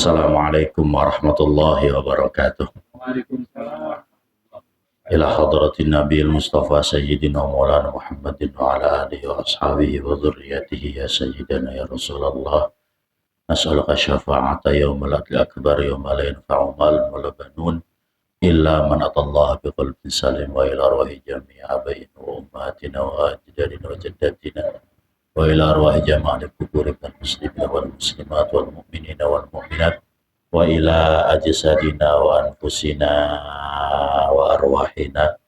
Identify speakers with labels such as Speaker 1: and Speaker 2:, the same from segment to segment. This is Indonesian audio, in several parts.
Speaker 1: Assalamualaikum warahmatullahi wabarakatuh.
Speaker 2: Waalaikumsalam.
Speaker 1: Ila hadratin Nabi Mustafa Sayyidina Maulana Muhammadin wa ala alihi wa ashabihi wa dhurriyyatihi ya Sayyidina ya Rasulullah. Nas'aluka syafa'ata yawmal adli akbar yawma la yanfa'u malun wala banun illa man atallaha biqalbin salim wa ila arwahi jami'i abaina wa ummatina wa ajdadina wa jaddatina wa ila arwahi jami'il quburi minal muslimina wal muslimat wal mu'minina wal mu'minat wa ila ajsadina wa anfusina wa arwahina.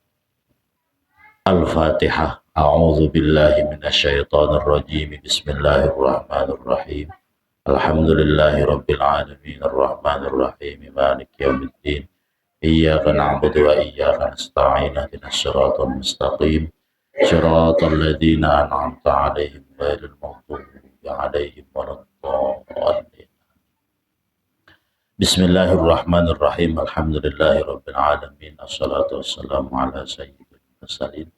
Speaker 1: Al-Fatihah. A'udzu billahi minasyaitonir rajim. Bismillahirrahmanirrahim. Alhamdulillahi rabbil alamin arrahmanir rahim maliki yaumiddin. Iyyaka na'budu wa iyyaka nasta'in ihdinas siratal mustaqim. Siratal ladzina an'amta 'alaihim ghairil maghdubi 'alaihim waladdallin. Bismillahirrahmanirrahim. Alhamdulillahi rabbil alamin. Assalatu wassalamu ala sayyidil mursalin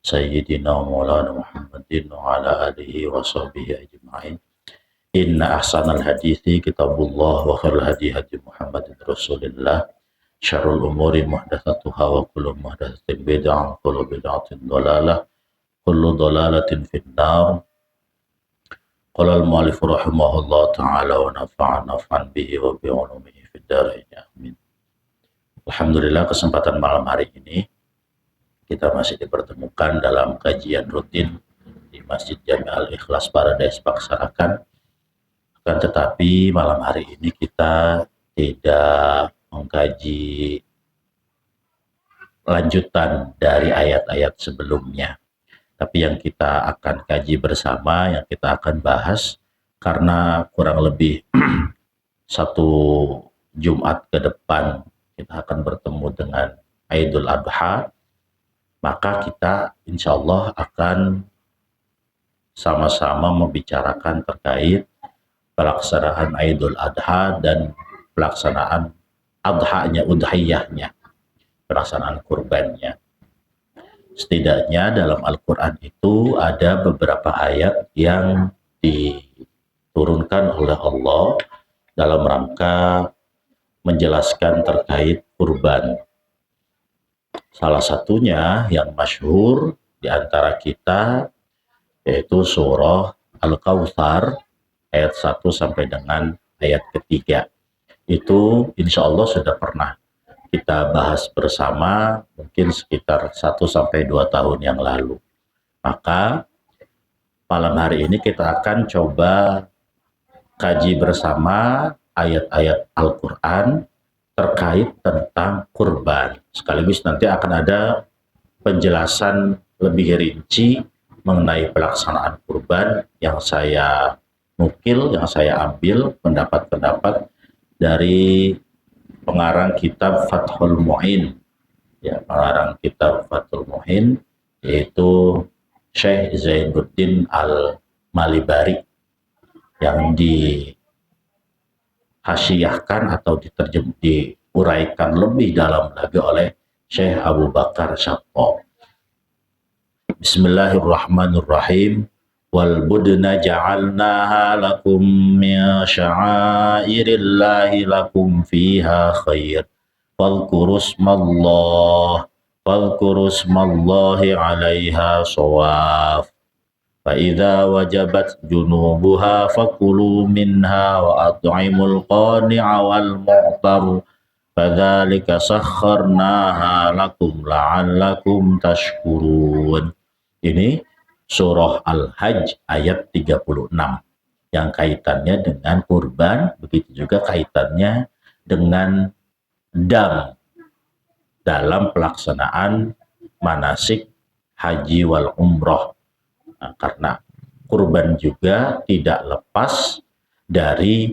Speaker 1: Sayyidina Maulana Muhammadin wa ala alihi wa sahbihi ajma'in. Inna ahsanal hadithi kitabullah wa khairul hadi hadi Muhammadin Rasulillah. Syarrul umuri muhdatsatuha wa kullu muhdatsatin bid'ah wa kullu bid'atin dhalalah. Kullu dhalalatin finnar. Qala al-mu'allif rahimahullah ta'ala wa nafa'ana bihi wa bi ulumihi fid dharain. Amin. Alhamdulillah, kesempatan malam hari ini kita masih dipertemukan dalam kajian rutin di Masjid Jami Al-Ikhlas Paradise Paksarakan. Akan tetapi malam hari ini kita tidak mengkaji lanjutan dari ayat-ayat sebelumnya. Tapi yang kita akan kaji bersama, yang kita akan bahas, karena kurang lebih satu Jumat ke depan kita akan bertemu dengan Idul Adha, maka kita insya Allah akan sama-sama membicarakan terkait pelaksanaan Idul Adha dan pelaksanaan adhanya, udhiyahnya, pelaksanaan kurbannya. Setidaknya dalam Al-Quran itu ada beberapa ayat yang diturunkan oleh Allah dalam rangka menjelaskan terkait kurban. Salah satunya yang masyhur di antara kita yaitu surah Al-Kautsar ayat 1 sampai dengan ayat ketiga. Itu insya Allah sudah pernah kita bahas bersama mungkin sekitar 1 sampai 2 tahun yang lalu. Maka malam hari ini kita akan coba kaji bersama ayat-ayat Al-Quran terkait tentang kurban. Sekaligus nanti akan ada penjelasan lebih rinci mengenai pelaksanaan kurban yang saya nukil, yang saya ambil pendapat-pendapat dari pengarang kitab Fathul Mu'in. Ya, pengarang kitab Fathul Mu'in yaitu Syekh Zainuddin Al-Malibari yang dihasyiahkan atau diuraikan lebih dalam lagi oleh Syekh Abu Bakar Syatto. Bismillahirrahmanirrahim. Wal budna ja'alnaha lakum min sya'airillahi lakum fiha khair. Fadhkuru ismallahi 'alaiha shawaf. فإذا وجبت جنوبها فكلوا منها وأطعموا القانع والمعتر فذلك سخرناها لكم لعلكم تشكرون. Ini surah Al-Hajj ayat 36 yang kaitannya dengan kurban, begitu juga kaitannya dengan dam dalam pelaksanaan manasik haji wal umroh. Nah, karena kurban juga tidak lepas dari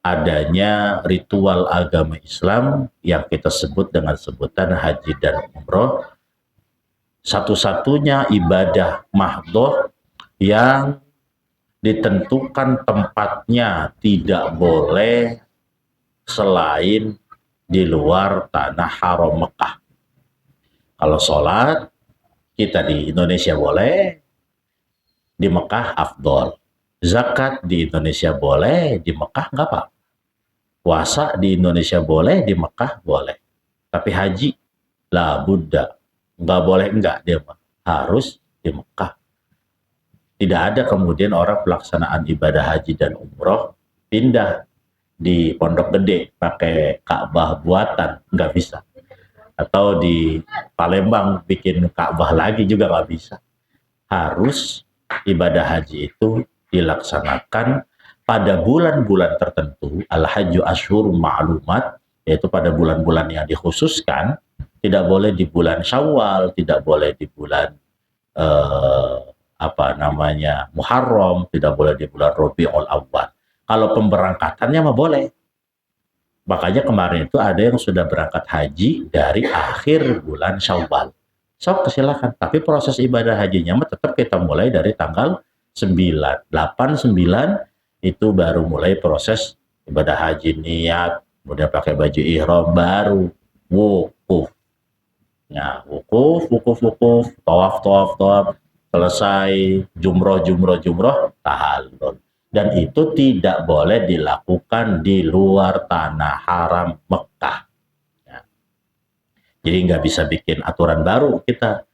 Speaker 1: adanya ritual agama Islam yang kita sebut dengan sebutan haji dan umroh, satu-satunya ibadah mahdhoh yang ditentukan tempatnya tidak boleh selain di luar tanah haram Mekah. Kalau sholat kita di Indonesia boleh, di Mekah afdol. Zakat di Indonesia boleh, di Mekah nggak apa. Puasa di Indonesia boleh, di Mekah boleh. Tapi haji, lah Buddha. Nggak boleh enggak dia mah. Harus di Mekah. Tidak ada kemudian orang pelaksanaan ibadah haji dan umroh pindah di Pondok Gede pakai Ka'bah buatan, nggak bisa. Atau di Palembang bikin Ka'bah lagi juga nggak bisa. Harus ibadah haji itu dilaksanakan pada bulan-bulan tertentu, al-hajju asyhur ma'lumat, yaitu pada bulan-bulan yang dikhususkan. Tidak boleh di bulan Syawal, tidak boleh di bulan eh, Muharram, tidak boleh di bulan Rabiul Awwal. Kalau pemberangkatannya mah boleh. Makanya kemarin itu ada yang sudah berangkat haji dari akhir bulan Syawal. Sok silakan. Tapi proses ibadah hajinya mah tetap kita mulai dari tanggal 9, 8, 9 itu baru mulai proses ibadah haji, niat, kemudian pakai baju ihram, baru wukuf. Ya, wukuf, tawaf, selesai jumroh, tahallul. Dan itu tidak boleh dilakukan di luar tanah haram Mekah. Ya. Jadi nggak bisa bikin aturan baru kita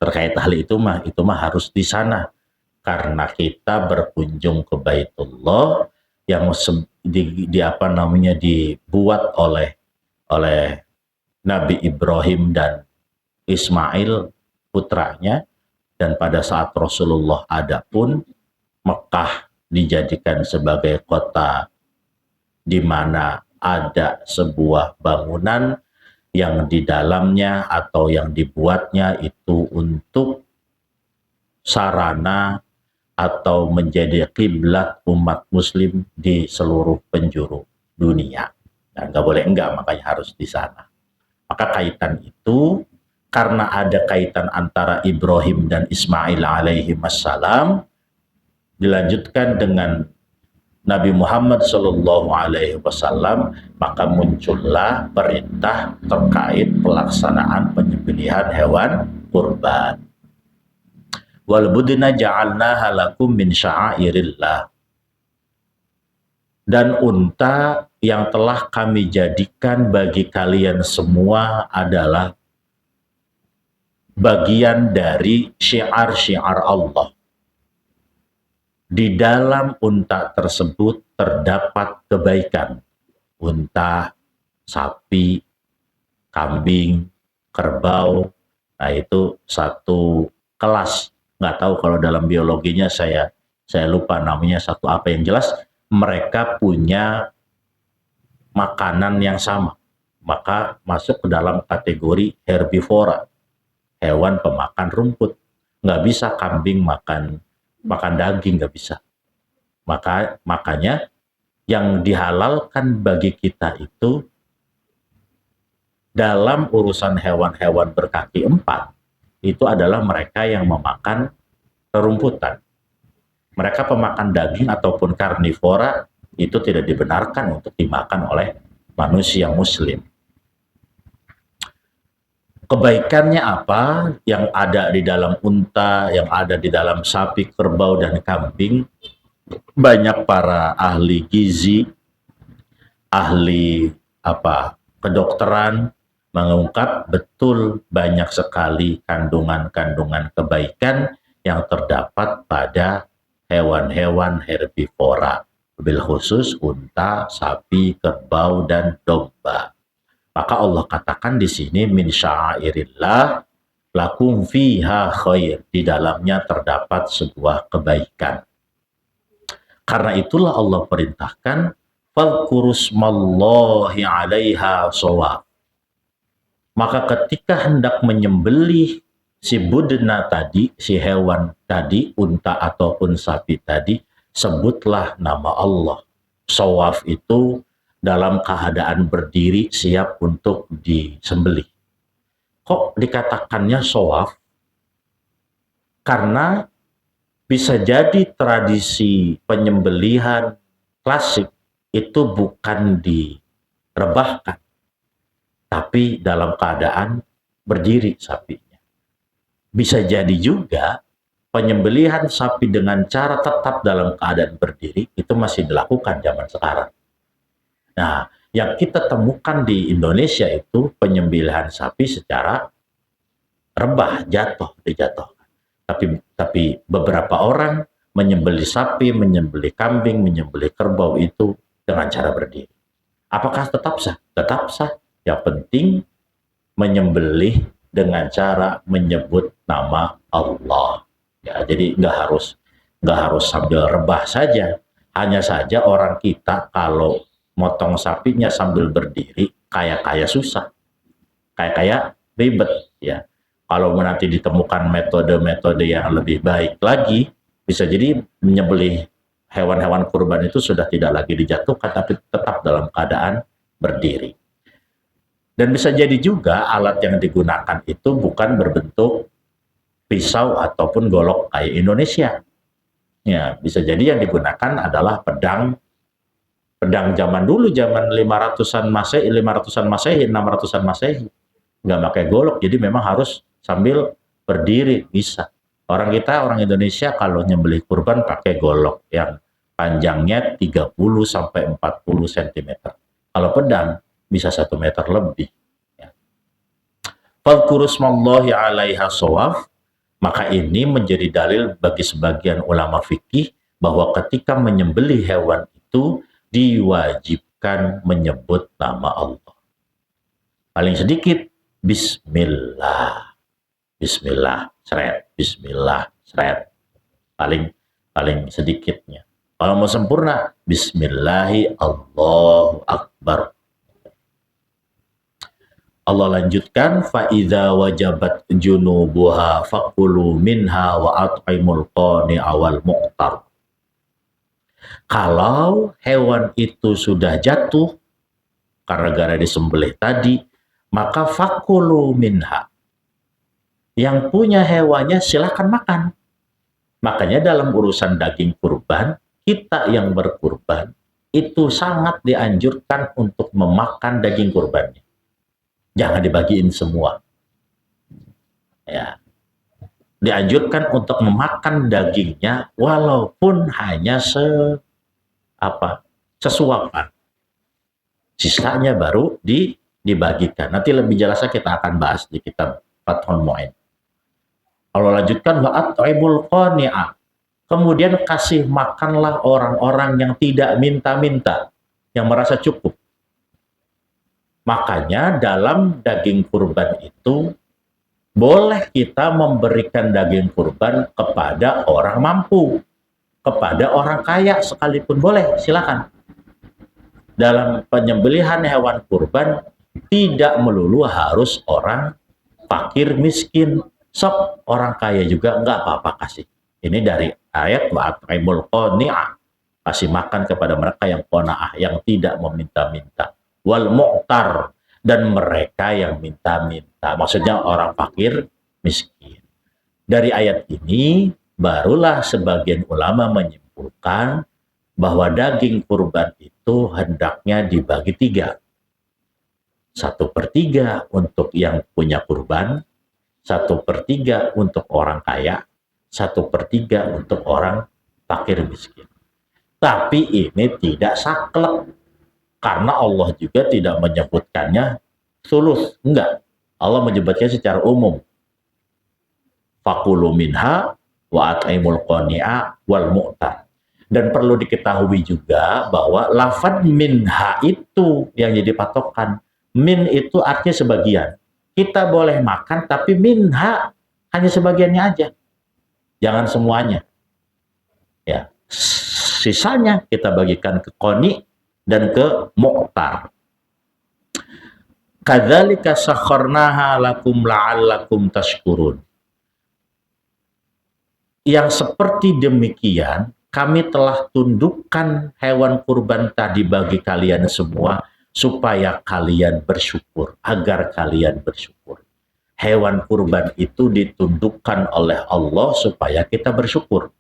Speaker 1: terkait hal itu mah harus di sana. Karena kita berkunjung ke Baitullah yang dibuat oleh Nabi Ibrahim dan Ismail putranya, dan pada saat Rasulullah ada pun Mekah dijadikan sebagai kota di mana ada sebuah bangunan yang di dalamnya atau yang dibuatnya itu untuk sarana atau menjadi kiblat umat muslim di seluruh penjuru dunia. Dan nggak boleh enggak, makanya harus di sana. Maka kaitan itu, karena ada kaitan antara Ibrahim dan Ismail alaihi wassalam, dilanjutkan dengan Nabi Muhammad Shallallahu Alaihi Wasallam, maka muncullah perintah terkait pelaksanaan penyembelihan hewan kurban. Wal budna ja'alnaha lakum min sya'airillah. Dan unta yang telah kami jadikan bagi kalian semua adalah bagian dari syiar-syiar Allah. Di dalam unta tersebut terdapat kebaikan. Unta, sapi, kambing, kerbau, nah itu satu kelas. Nggak tahu kalau dalam biologinya, saya lupa namanya satu apa, yang jelas mereka punya makanan yang sama. Maka masuk ke dalam kategori herbivora, hewan pemakan rumput. Nggak bisa kambing makan daging, nggak bisa. Makanya yang dihalalkan bagi kita itu dalam urusan hewan-hewan berkaki empat itu adalah mereka yang memakan rerumputan. Mereka pemakan daging ataupun karnivora itu tidak dibenarkan untuk dimakan oleh manusia muslim. Kebaikannya apa yang ada di dalam unta, yang ada di dalam sapi, kerbau, dan kambing? Banyak para ahli gizi, ahli kedokteran mengungkap betul banyak sekali kandungan-kandungan kebaikan yang terdapat pada hewan-hewan herbivora, bil khusus unta, sapi, kerbau, dan domba. Maka Allah katakan di sini min sya'airillah lakum fiha khair, di dalamnya terdapat sebuah kebaikan. Karena itulah Allah perintahkan fadhkurusmallahi 'alaiha shawaf. Maka ketika hendak menyembelih si budna tadi, si hewan tadi, unta ataupun sapi tadi, sebutlah nama Allah. Shawaf itu dalam keadaan berdiri siap untuk disembelih. Kok dikatakannya shawaf? Karena bisa jadi tradisi penyembelihan klasik itu bukan direbahkan, tapi dalam keadaan berdiri sapinya. Bisa jadi juga penyembelihan sapi dengan cara tetap dalam keadaan berdiri itu masih dilakukan zaman sekarang. Nah, yang kita temukan di Indonesia itu penyembelihan sapi secara rebah, dijatuhkan. Tapi beberapa orang menyembelih sapi, menyembelih kambing, menyembelih kerbau itu dengan cara berdiri. Apakah tetap sah? Tetap sah. Yang penting menyembelih dengan cara menyebut nama Allah. Ya, jadi nggak harus sambil rebah saja. Hanya saja orang kita kalau motong sapinya sambil berdiri kayak susah, kayak ribet ya. Kalau nanti ditemukan metode-metode yang lebih baik lagi, bisa jadi menyembelih hewan-hewan kurban itu sudah tidak lagi dijatuhkan, tapi tetap dalam keadaan berdiri. Dan bisa jadi juga alat yang digunakan itu bukan berbentuk pisau ataupun golok kayak Indonesia. Ya, bisa jadi yang digunakan adalah pedang zaman dulu, zaman 500-an Masehi, 600-an Masehi. Nggak pakai golok, jadi memang harus sambil berdiri bisa. Orang Indonesia kalau nyembelih kurban pakai golok yang panjangnya 30 sampai 40 cm. Kalau pedang bisa 1 meter lebih. Fadhkurusmallahi 'alaiha shawaf, maka ini menjadi dalil bagi sebagian ulama fikih bahwa ketika menyembelih hewan itu diwajibkan menyebut nama Allah. Paling sedikit bismillah. Bismillah, seret, bismillah, seret. Paling sedikitnya. Kalau mau sempurna, bismillahi Allahu akbar. Allah lanjutkan, fa idza wajabat junubuha faqulu minha wa at'imul qani'a wal mu'tar. Kalau hewan itu sudah jatuh karena gara disembelih tadi, maka faqulu minha. Yang punya hewannya silakan makan. Makanya dalam urusan daging kurban, kita yang berkurban itu sangat dianjurkan untuk memakan daging kurbannya. Jangan dibagiin semua. Ya. Dianjurkan untuk memakan dagingnya walaupun hanya sesuapan. Sisanya baru dibagikan. Nanti lebih jelasnya kita akan bahas di kitab Fathul Mu'in. Allah lanjutkan, wa at'imul qani'a. Kemudian kasih makanlah orang-orang yang tidak minta-minta, yang merasa cukup. Makanya dalam daging kurban itu boleh kita memberikan daging kurban kepada orang mampu, kepada orang kaya sekalipun boleh, silakan. Dalam penyembelihan hewan kurban tidak melulu harus orang fakir miskin. Sok orang kaya juga nggak apa-apa kasih. Ini dari ayat wa'at'imul qani'ah. Kasih makan kepada mereka yang qanaah, yang tidak meminta-minta. Wal mu'tar, dan mereka yang minta-minta. Maksudnya orang fakir miskin. Dari ayat ini barulah sebagian ulama menyimpulkan bahwa daging kurban itu hendaknya dibagi 3. 1/3 untuk yang punya kurban, 1/3 untuk orang kaya, 1/3 untuk orang fakir miskin. Tapi ini tidak saklek, karena Allah juga tidak menyebutkannya sulus, enggak. Allah menyebutnya secara umum. Fakulu minha wa at'imul qani'a wal mu'tar. Dan perlu diketahui juga bahwa lafaz minha itu yang jadi patokan. Min itu artinya sebagian. Kita boleh makan, tapi minha hanya sebagiannya aja. Jangan semuanya. Ya. Sisanya kita bagikan ke qani dan ke mu'tar. Kadzalika sakharnaha lakum la'allakum tashkurun. Yang seperti demikian, kami telah tundukkan hewan kurban tadi bagi kalian semua supaya kalian bersyukur, agar kalian bersyukur. Hewan kurban itu ditundukkan oleh Allah supaya kita bersyukur.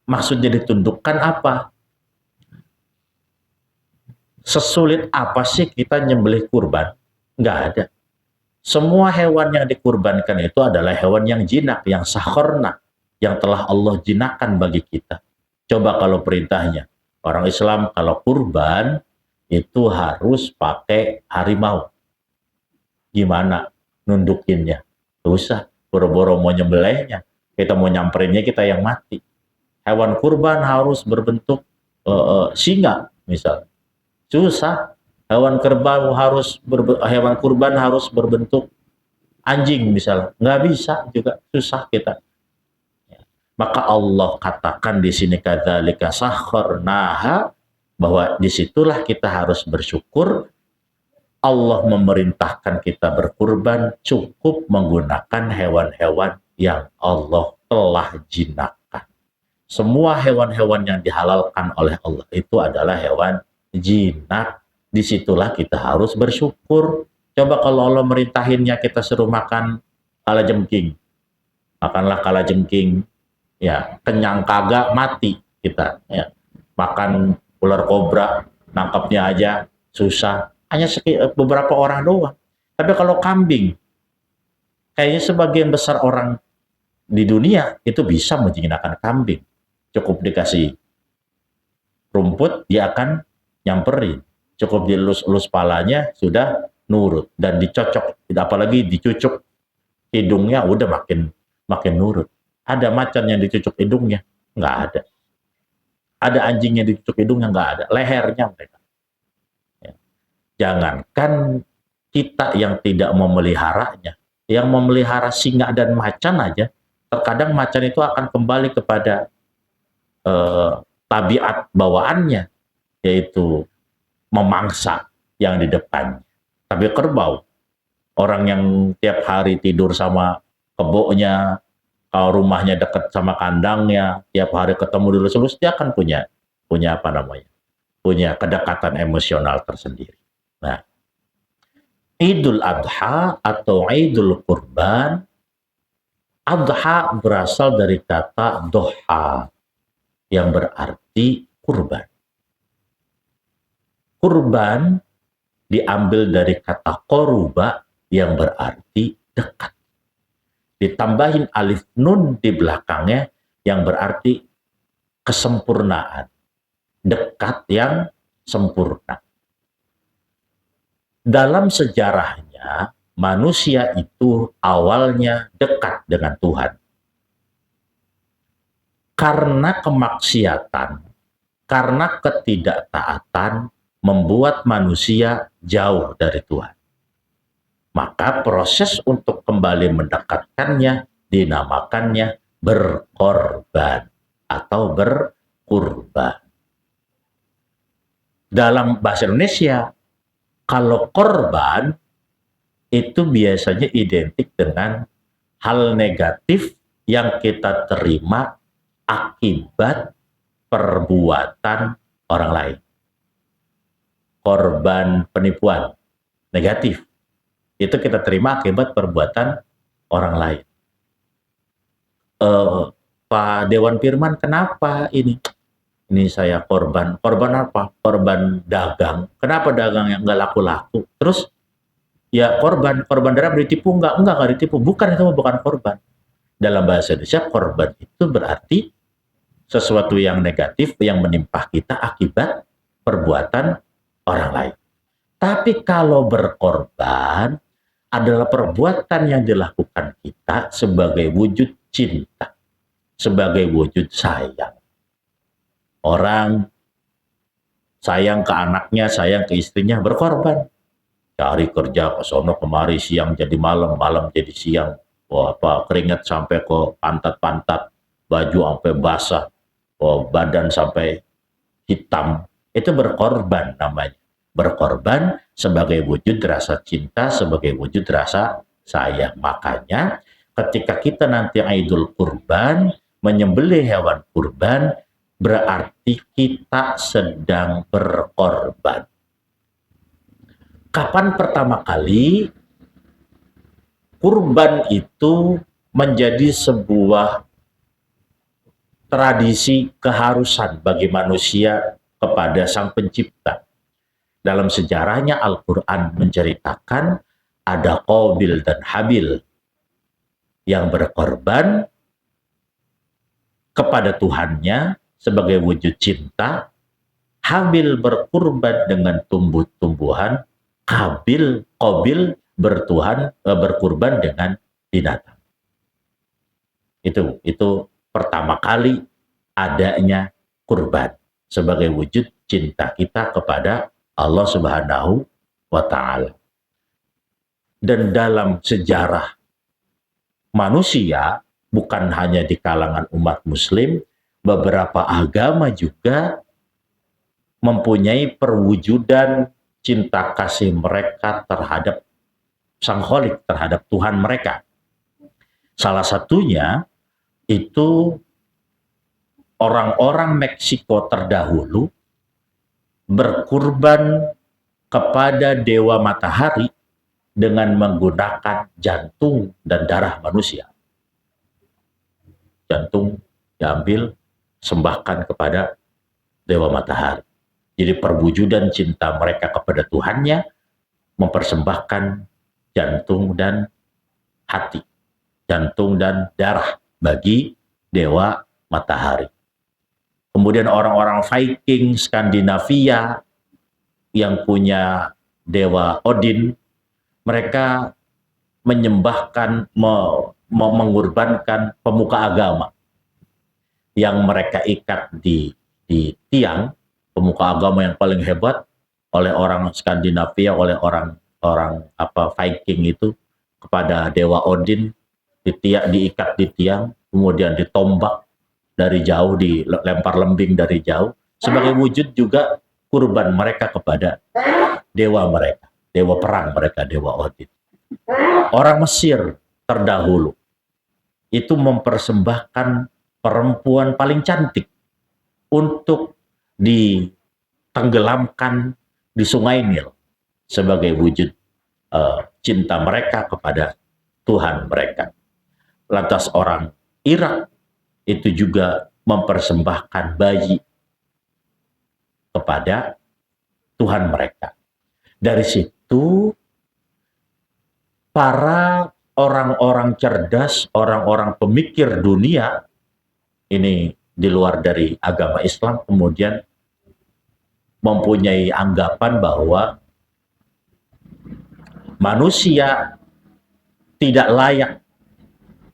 Speaker 1: Maksudnya ditundukkan apa? Sesulit apa sih kita nyembelih kurban? Nggak ada. Semua hewan yang dikurbankan itu adalah hewan yang jinak, yang sakharna, yang telah Allah jinakkan bagi kita. Coba kalau perintahnya, orang Islam kalau kurban, itu harus pakai harimau. Gimana nundukinnya? Susah, boro-boro mau nyembelihnya, kita mau nyamperinnya kita yang mati. Hewan kurban harus berbentuk singa misal, susah. Hewan kurban harus berbentuk anjing misal, nggak bisa juga, susah kita. Maka Allah katakan di sini kadzalika sakharnaha, bahwa disitulah kita harus bersyukur. Allah memerintahkan kita berkurban cukup menggunakan hewan-hewan yang Allah telah jinakkan. Semua hewan-hewan yang dihalalkan oleh Allah itu adalah hewan jinak. Disitulah kita harus bersyukur. Coba kalau Allah merintahinnya kita suruh makan kalajengking, makanlah kalajengking, ya kenyang kagak mati kita, ya. Makan ular kobra, nangkapnya aja susah, hanya beberapa orang doang. Tapi kalau kambing, kayaknya sebagian besar orang di dunia itu bisa menjinakkan kambing. Cukup dikasih rumput, dia akan nyamperin. Cukup dilus-lus palanya, sudah nurut. Dan dicocok, apalagi dicucuk hidungnya, udah makin nurut. Ada macan yang dicucuk hidungnya? Nggak ada. Ada anjing yang dicucuk hidungnya? Nggak ada. Lehernya mereka. Ya. Jangankan kita yang tidak memeliharanya, yang memelihara singa dan macan aja, terkadang macan itu akan kembali kepada tabiat bawaannya, yaitu memangsa yang di depan. Tapi kerbau, orang yang tiap hari tidur sama keboknya, kalau rumahnya dekat sama kandangnya, tiap hari ketemu dulu selus, dia akan punya apa namanya, punya kedekatan emosional tersendiri. Nah, Idul Adha atau Idul Kurban, Adha berasal dari kata doha yang berarti kurban. Kurban diambil dari kata koruba yang berarti dekat. Ditambahin alif nun di belakangnya yang berarti kesempurnaan, dekat yang sempurna. Dalam sejarahnya, manusia itu awalnya dekat dengan Tuhan. Karena kemaksiatan, karena ketidaktaatan, membuat manusia jauh dari Tuhan. Maka proses untuk kembali mendekatkannya dinamakannya berkorban atau berkurban. Dalam bahasa Indonesia, kalau korban itu biasanya identik dengan hal negatif yang kita terima akibat perbuatan orang lain. Korban penipuan, negatif. Itu kita terima akibat perbuatan orang lain. Pak Dewan Firman, kenapa ini? Ini saya korban. Korban apa? Korban dagang. Kenapa dagang yang nggak laku-laku? Terus, ya korban dalam ditipu nggak ditipu. Bukan, itu bukan korban. Dalam bahasa Indonesia, korban itu berarti sesuatu yang negatif yang menimpa kita akibat perbuatan orang lain. Tapi kalau berkorban adalah perbuatan yang dilakukan kita sebagai wujud cinta, sebagai wujud sayang. Orang sayang ke anaknya, sayang ke istrinya, berkorban. Cari kerja ke sono kemari, siang jadi malam, malam jadi siang. Keringat sampai ke pantat-pantat, baju sampai basah, badan sampai hitam. Itu berkorban namanya. Berkorban sebagai wujud rasa cinta, sebagai wujud rasa sayang. Makanya ketika kita nanti Idul Kurban, menyembelih hewan kurban, berarti kita sedang berkorban. Kapan pertama kali kurban itu menjadi sebuah tradisi keharusan bagi manusia kepada Sang Pencipta? Dalam sejarahnya Al-Quran menceritakan ada Qabil dan Habil yang berkorban kepada Tuhannya sebagai wujud cinta, Habil berkurban dengan tumbuh-tumbuhan, Qabil berkurban dengan binatang. Itu pertama kali adanya kurban sebagai wujud cinta kita kepada Allah Subhanahu wa Ta'ala. Dan dalam sejarah manusia, bukan hanya di kalangan umat Muslim, beberapa agama juga mempunyai perwujudan cinta kasih mereka terhadap Sang Kholik, terhadap Tuhan mereka. Salah satunya itu orang-orang Meksiko terdahulu berkurban kepada dewa matahari dengan menggunakan jantung dan darah manusia. Jantung diambil, sembahkan kepada dewa matahari. Jadi perwujudan cinta mereka kepada Tuhannya mempersembahkan jantung dan hati, jantung dan darah bagi dewa matahari. Kemudian orang-orang Viking Skandinavia yang punya dewa Odin, mereka menyembahkan, mengorbankan pemuka agama yang mereka ikat di tiang, pemuka agama yang paling hebat oleh orang Skandinavia, oleh orang Viking itu kepada dewa Odin, diikat di tiang, kemudian ditombak dari jauh, dilempar lembing dari jauh, sebagai wujud juga kurban mereka kepada dewa mereka, dewa perang mereka, dewa Odin. Orang Mesir terdahulu itu mempersembahkan perempuan paling cantik untuk ditenggelamkan di Sungai Nil sebagai wujud cinta mereka kepada Tuhan mereka. Lantas orang Irak itu juga mempersembahkan bayi kepada Tuhan mereka. Dari situ para orang-orang cerdas, orang-orang pemikir dunia, ini di luar dari agama Islam, kemudian mempunyai anggapan bahwa manusia tidak layak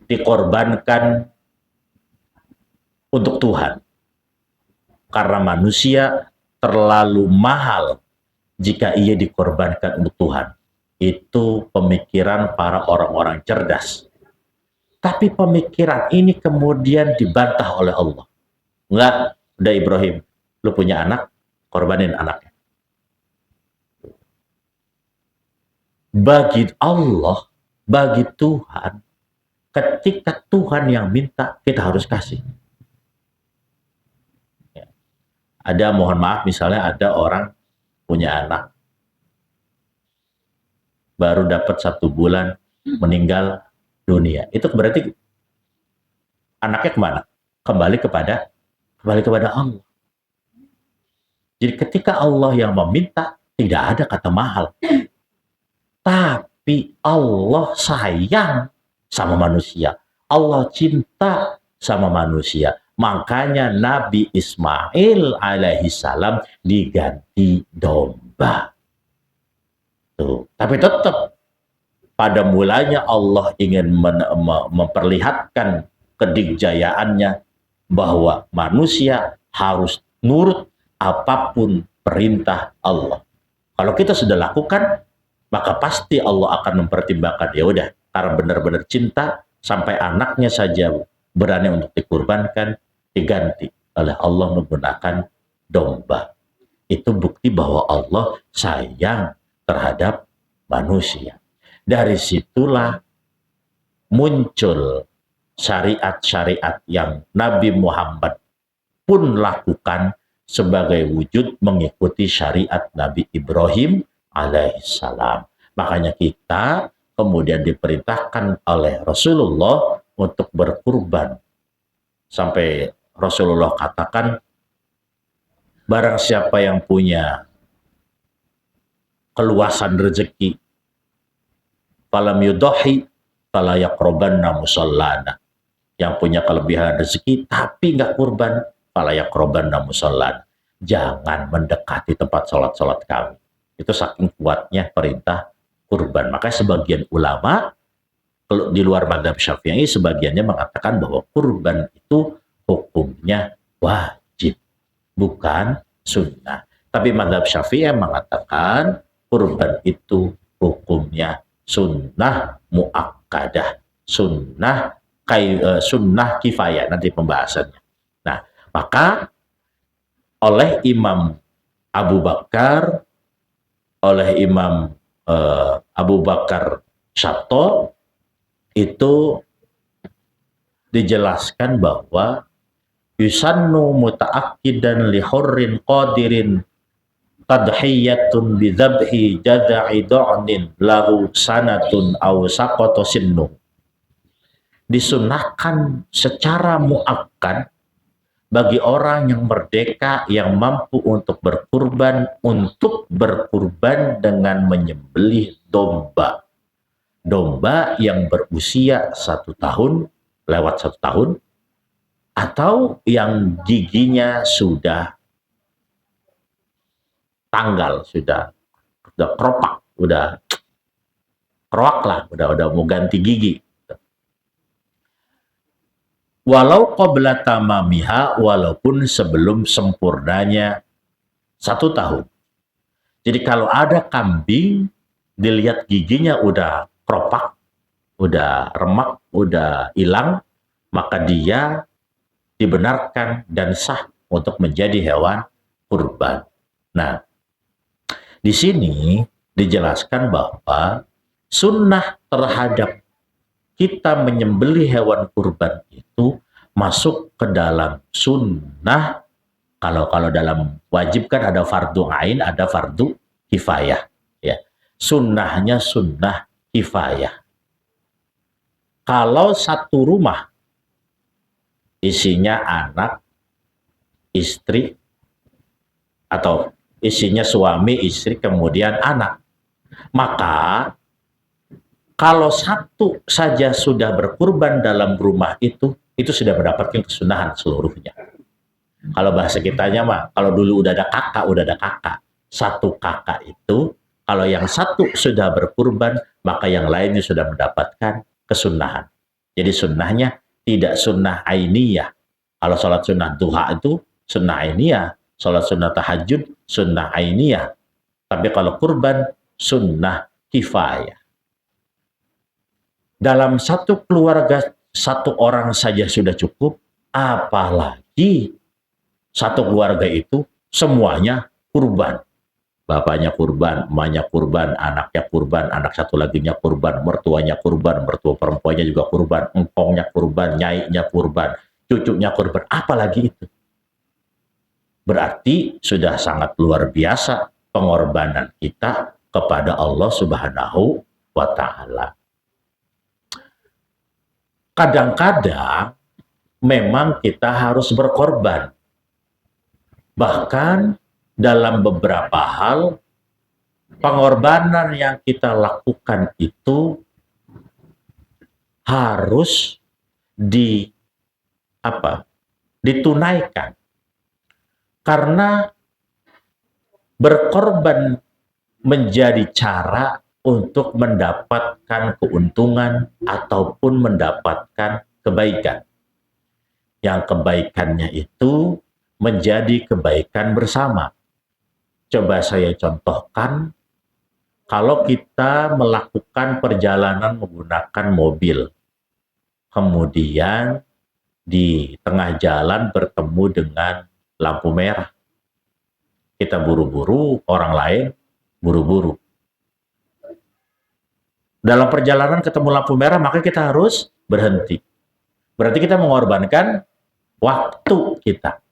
Speaker 1: dikorbankan untuk Tuhan, karena manusia terlalu mahal jika ia dikorbankan untuk Tuhan. Itu pemikiran para orang-orang cerdas. Tapi pemikiran ini kemudian dibantah oleh Allah. Enggak, udah Ibrahim, lu punya anak, korbanin anaknya. Bagi Allah, bagi Tuhan, ketika Tuhan yang minta, kita harus kasih. Ya. Ada, mohon maaf, misalnya ada orang punya anak, baru dapat 1 bulan meninggal dunia. Itu berarti anaknya kemana? Kembali kepada Allah. Jadi ketika Allah yang meminta, tidak ada kata mahal. Tapi Allah sayang sama manusia. Allah cinta sama manusia. Makanya Nabi Ismail alaihissalam diganti domba. Tuh. Tapi tetap pada mulanya Allah ingin memperlihatkan kedikjayaannya bahwa manusia harus nurut apapun perintah Allah. Kalau kita sudah lakukan, maka pasti Allah akan mempertimbangkan. Ya udah, karena benar-benar cinta sampai anaknya saja berani untuk dikurbankan, diganti oleh Allah menggunakan domba. Itu bukti bahwa Allah sayang terhadap manusia. Dari situlah muncul syariat-syariat yang Nabi Muhammad pun lakukan sebagai wujud mengikuti syariat Nabi Ibrahim alaihissalam. Makanya kita kemudian diperintahkan oleh Rasulullah untuk berkurban. Sampai Rasulullah katakan, barang siapa yang punya keluasan rezeki, falam yudahi fala yaqrabanna musallana. Yang punya kelebihan rezeki tapi nggak kurban, fala yaqrabanna musallana. jangan mendekati tempat sholat-sholat kami. Itu saking kuatnya perintah kurban. Makanya sebagian ulama kalau di luar mazhab Syafi'i sebagiannya mengatakan bahwa kurban itu hukumnya wajib, bukan sunnah. Tapi mazhab Syafi'i mengatakan kurban itu hukumnya sunnah muakkadah, sunnah kifayah, nanti pembahasannya. Nah, maka oleh Imam Abu Bakar, oleh Imam Abu Bakar Syatto itu dijelaskan bahwa yusannu muta'akkidan li hurrin qadirin tadhiyatun bidhabhi jad'i du'nin lahu sanatun aw saqata sinnu. Disunahkan secara muakkad bagi orang yang merdeka yang mampu untuk berkurban dengan menyembelih domba yang berusia 1 tahun lewat 1 tahun atau yang giginya sudah tanggal, sudah keropak, udah keroak lah, udah mau ganti gigi. Walau qabla tamamiha, walaupun sebelum sempurnanya 1 tahun. Jadi kalau ada kambing, dilihat giginya udah keropak, udah remak, udah hilang, maka dia dibenarkan dan sah untuk menjadi hewan kurban. Nah, di sini dijelaskan bahwa sunnah terhadap kita menyembelih hewan kurban itu masuk ke dalam sunnah. Kalau dalam wajib kan ada fardu ain, ada fardu kifayah. Ya, sunnahnya sunnah kifayah. Kalau satu rumah isinya anak, istri, atau isinya suami, istri, kemudian anak, maka kalau satu saja sudah berkurban dalam rumah itu sudah mendapatkan kesunahan seluruhnya. Kalau bahasa kitanya mah, kalau dulu udah ada kakak. Satu kakak itu, kalau yang satu sudah berkurban, maka yang lainnya sudah mendapatkan kesunahan. Jadi sunnahnya tidak sunnah ainiyah. Kalau sholat sunnah duha itu sunnah ainiyah, sholat sunnah tahajud sunnah ainiyah. Tapi kalau kurban sunnah kifayah. Dalam satu keluarga, satu orang saja sudah cukup, apalagi satu keluarga itu semuanya kurban. Bapaknya kurban, emaknya kurban, anaknya kurban, anak satu laginya kurban, mertuanya kurban, mertua perempuannya juga kurban, engkongnya kurban, nyainya kurban, cucunya kurban, apalagi itu. Berarti sudah sangat luar biasa pengorbanan kita kepada Allah Subhanahu wa Ta'ala. Kadang-kadang memang kita harus berkorban. Bahkan dalam beberapa hal pengorbanan yang kita lakukan itu harus ditunaikan. Karena berkorban menjadi cara untuk mendapatkan keuntungan ataupun mendapatkan kebaikan. Yang kebaikannya itu menjadi kebaikan bersama. Coba saya contohkan, kalau kita melakukan perjalanan menggunakan mobil, kemudian di tengah jalan bertemu dengan lampu merah. Kita buru-buru, orang lain buru-buru. Dalam perjalanan ketemu lampu merah, maka kita harus berhenti. Berarti kita mengorbankan waktu kita.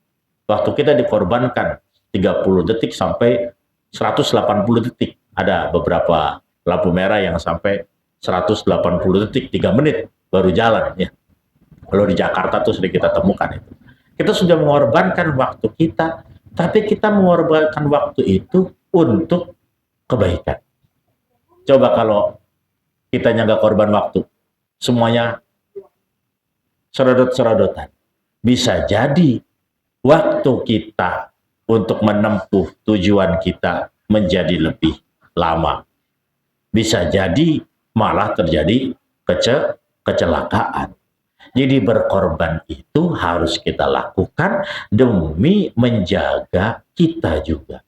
Speaker 1: Waktu kita dikorbankan 30 detik sampai 180 detik. Ada beberapa lampu merah yang sampai 180 detik, 3 menit baru jalan. Ya. Kalau di Jakarta tuh sering kita temukan itu. Kita sudah mengorbankan waktu kita, tapi kita mengorbankan waktu itu untuk kebaikan. Coba kalau kita nggak korban waktu, semuanya serodot-serodotan. Bisa jadi waktu kita untuk menempuh tujuan kita menjadi lebih lama. Bisa jadi malah terjadi kecelakaan. Jadi berkorban itu harus kita lakukan demi menjaga kita juga.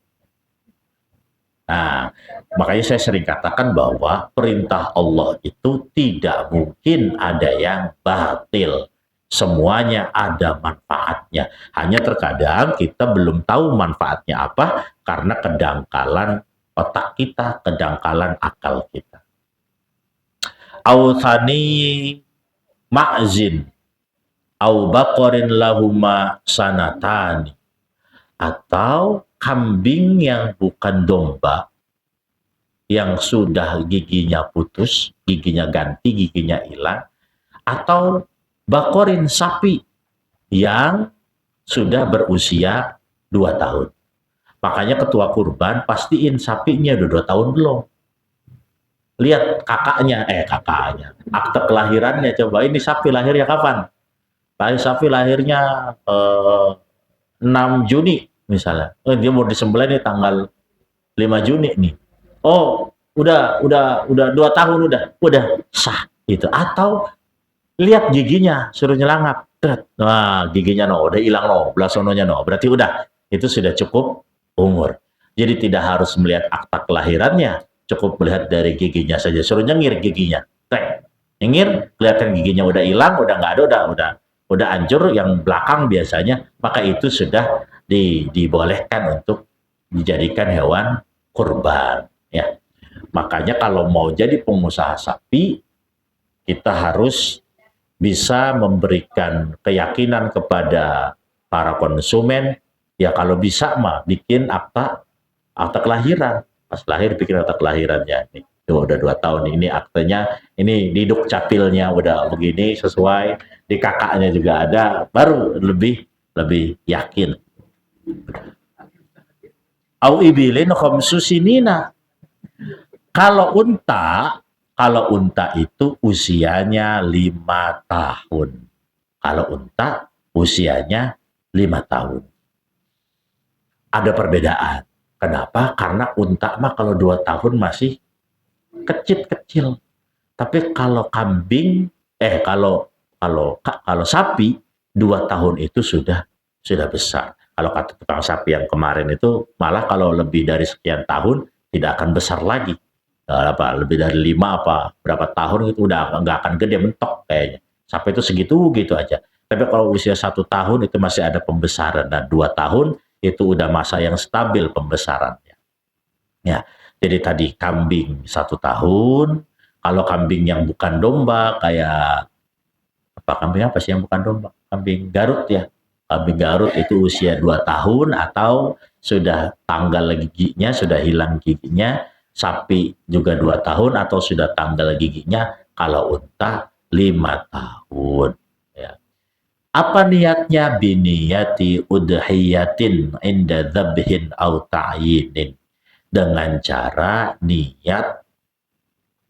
Speaker 1: Nah, makanya saya sering katakan bahwa perintah Allah itu tidak mungkin ada yang batil. Semuanya ada manfaatnya. Hanya terkadang kita belum tahu manfaatnya apa karena kedangkalan otak kita, kedangkalan akal kita. Authani ma'zin au baqarin lahuma sanatani, atau kambing yang bukan domba yang sudah giginya putus, giginya ganti, giginya hilang, atau bakorin sapi yang sudah berusia 2 tahun. Makanya ketua kurban pastiin sapinya udah 2 tahun belum. Lihat kakaknya, akte kelahirannya, coba ini sapi lahirnya kapan? Sapi lahirnya 6 Juni misalnya. Dia mau disembelih nih tanggal 5 Juni nih. Oh, udah 2 tahun udah sah itu. Atau lihat giginya, suruh nyelangap. Nah, giginya udah hilang belasononya berarti udah itu sudah cukup umur. Jadi tidak harus melihat akta kelahirannya, cukup melihat dari giginya saja. Suruh nyengir giginya. Nyengir, kelihatan giginya udah hilang, udah nggak ada, udah hancur yang belakang biasanya, maka itu sudah dibolehkan untuk dijadikan hewan kurban, ya. Makanya kalau mau jadi pengusaha sapi, kita harus bisa memberikan keyakinan kepada para konsumen, ya kalau bisa mah bikin akta kelahiran. Pas lahir bikin akta kelahirannya. Nih, tuh udah 2 tahun ini aktenya, ini di dukcapilnya udah begini sesuai, di kakaknya juga ada, baru lebih yakin. Au ibilin khamsu sinina. Kalau unta itu usianya 5 tahun. Kalau unta usianya 5 tahun. Ada perbedaan. Kenapa? Karena unta mah kalau 2 tahun masih kecil-kecil. Tapi kalau kambing, kalau sapi 2 tahun itu sudah besar. Kalau kata tukang sapi yang kemarin itu malah kalau lebih dari sekian tahun tidak akan besar lagi. Lebih dari 5 berapa tahun itu udah nggak akan gede, mentok kayaknya. Sampai itu segitu gitu aja. Tapi kalau usia 1 tahun itu masih ada pembesaran, dan 2 tahun itu udah masa yang stabil pembesarannya. Ya, jadi tadi kambing 1 tahun, kalau kambing yang bukan domba kayak kambing apa sih yang bukan domba? Kambing Garut ya. Kambing Garut itu usia 2 tahun atau sudah tanggal giginya, sudah hilang giginya. Sapi juga 2 tahun atau sudah tanggal giginya. Kalau unta 5 tahun. Ya. Apa niatnya? Biniyati udhiyatin inda dzabhin au ta'yinin. Dengan cara niat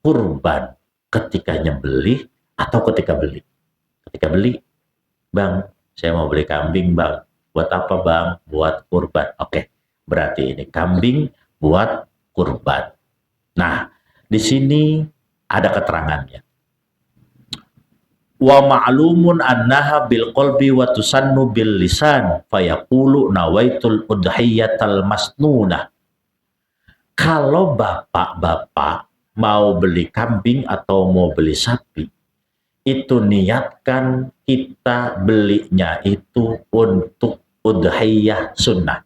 Speaker 1: kurban ketika nyembelih atau ketika beli. Ketika beli, Bang, saya mau beli kambing, Bang. Buat apa, Bang? Buat kurban. Oke, berarti ini kambing buat kurban. Nah, di sini ada keterangannya. Wa ma'lumun annaha bil qalbi wa tusannu bil lisan fayaqulu nawaitul udhiyatal masnunah. Kalau bapak-bapak mau beli kambing atau mau beli sapi, itu niatkan kita belinya itu untuk udhiyah sunnah.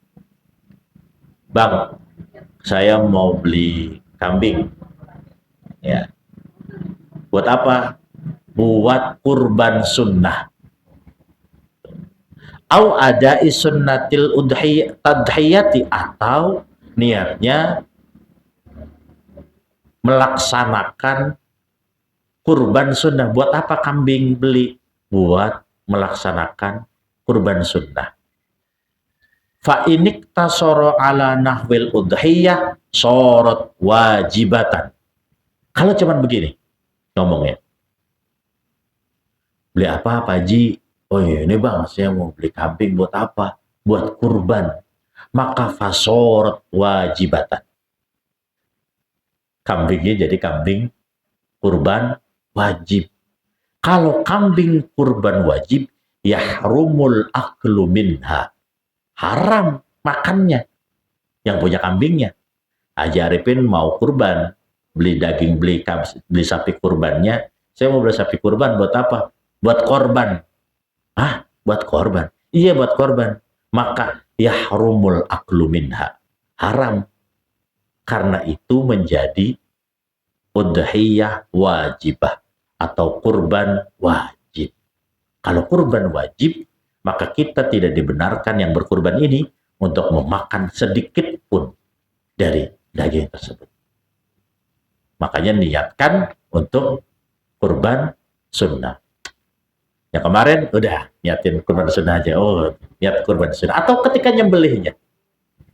Speaker 1: Bang, saya mau beli kambing. Ya. Buat apa? Buat kurban sunnah. Au ada sunnatil udhiyati, atau niatnya melaksanakan kurban sunnah. Buat apa kambing beli? Buat melaksanakan kurban sunnah. Fa inik tasoro ala nahwil udhiyah sorot wajibatan. Kalau cuman begini ngomongnya, beli apa Pak Haji? Oh ini Bang, saya mau beli kambing buat apa? Buat kurban. maka fasorat wajibatan. Kambingnya jadi kambing kurban wajib. Kalau kambing kurban wajib, yahrumul aklu minha. Haram makannya. Yang punya kambingnya. Haji Arifin mau kurban, beli daging, beli sapi kurbannya. Saya mau beli sapi kurban buat apa? Buat korban. Ah, buat korban. Iya, buat korban. Maka yahrumul aklu minha. Haram. Karena itu menjadi udhiyah wajibah atau kurban wajib. Kalau kurban wajib, maka kita tidak dibenarkan yang berkurban ini untuk memakan sedikit pun dari daging tersebut. Makanya niatkan untuk kurban sunnah. Yang kemarin udah niatin kurban sunnah aja. Oh, niat kurban sunnah. Atau ketika nyembelihnya.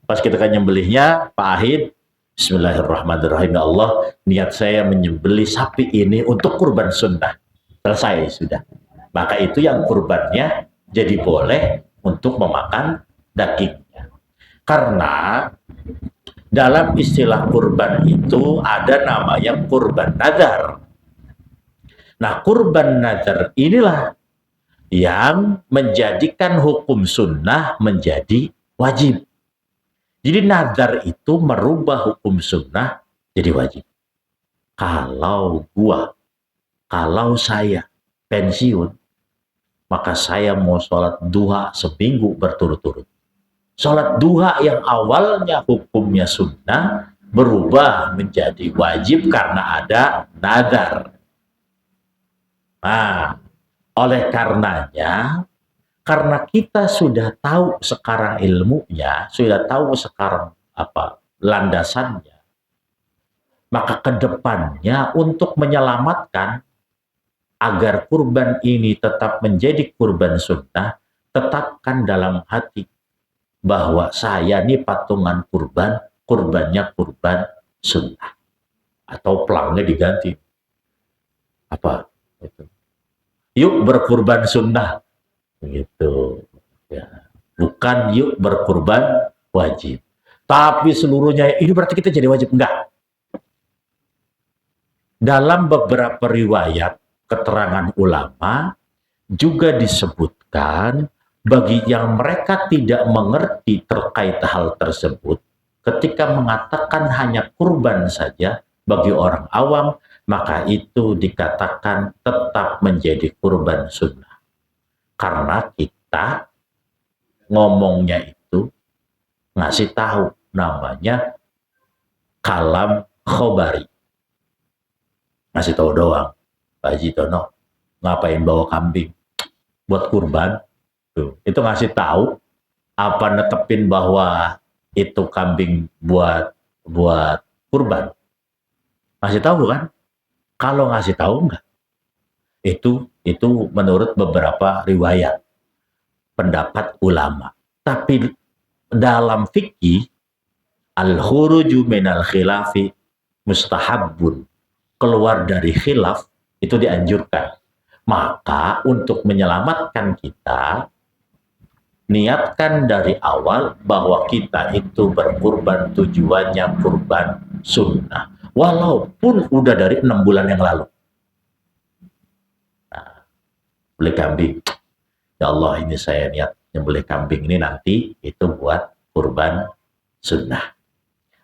Speaker 1: Pas kita nyembelihnya, Pak Ahid, bismillahirrahmanirrahim, ya Allah, niat saya menyembelih sapi ini untuk kurban sunnah. Selesai sudah. Maka itu yang kurbannya jadi boleh untuk memakan dagingnya. Karena dalam istilah kurban itu ada namanya kurban nazar. Nah, kurban nazar inilah yang menjadikan hukum sunnah menjadi wajib. Jadi nazar itu merubah hukum sunnah jadi wajib. Kalau saya pensiun, maka saya mau sholat duha seminggu berturut-turut. Sholat duha yang awalnya hukumnya sunnah berubah menjadi wajib karena ada nazar. Nah, oleh karenanya, karena kita sudah tahu sekarang ilmunya, sudah tahu sekarang apa landasannya, maka kedepannya untuk menyelamatkan agar kurban ini tetap menjadi kurban sunnah, tetapkan dalam hati bahwa saya ini patungan kurban, kurbannya kurban sunnah. Atau pelangnya diganti. Apa? Itu. Yuk berkurban sunnah. Gitu. Ya. Bukan yuk berkurban wajib. Tapi seluruhnya, ini berarti kita jadi wajib. Enggak. Dalam beberapa riwayat, keterangan ulama, juga disebutkan bagi yang mereka tidak mengerti terkait hal tersebut, ketika mengatakan hanya kurban saja bagi orang awam, maka itu dikatakan tetap menjadi kurban sunnah. Karena kita ngomongnya itu ngasih tahu namanya kalam khobari. Ngasih tahu doang. Pak Haji Tono, ngapain bawa kambing? Buat kurban. Tuh. Itu ngasih tahu apa netepin bahwa itu kambing buat kurban. Ngasih tahu kan? Kalau ngasih tahu enggak? Itu menurut beberapa riwayat pendapat ulama. Tapi dalam fikih al-khuruju minal khilafi mustahabbun, keluar dari khilaf itu dianjurkan. Maka untuk menyelamatkan kita, niatkan dari awal bahwa kita itu berkurban tujuannya kurban sunnah. Walaupun udah dari 6 bulan yang lalu. Nah, beli kambing. Ya Allah, ini saya niat nyembelih kambing ini nanti itu buat kurban sunnah.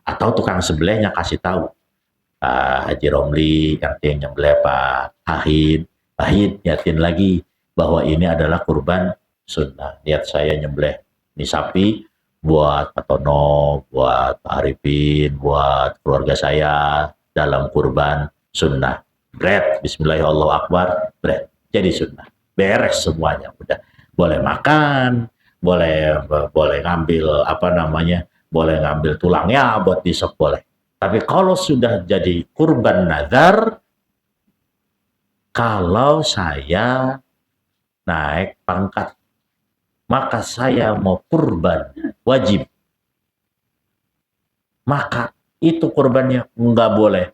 Speaker 1: Atau tukang sembelihnya kasih tahu. Haji Romli yang nyembelih Pak Ahid, niatin lagi bahwa ini adalah kurban sunnah. Niat saya nyembelih ini sapi buat Pak Tono, buat Pak Arifin, buat keluarga saya dalam kurban sunnah. Bread, bismillahirrahmanirrahim, bread. Jadi sunnah. Beres semuanya. Udah boleh makan, boleh ngambil boleh ngambil tulangnya buat disop boleh. Tapi kalau sudah jadi kurban nazar, kalau saya naik pangkat, maka saya mau kurban wajib. Maka itu kurbannya nggak boleh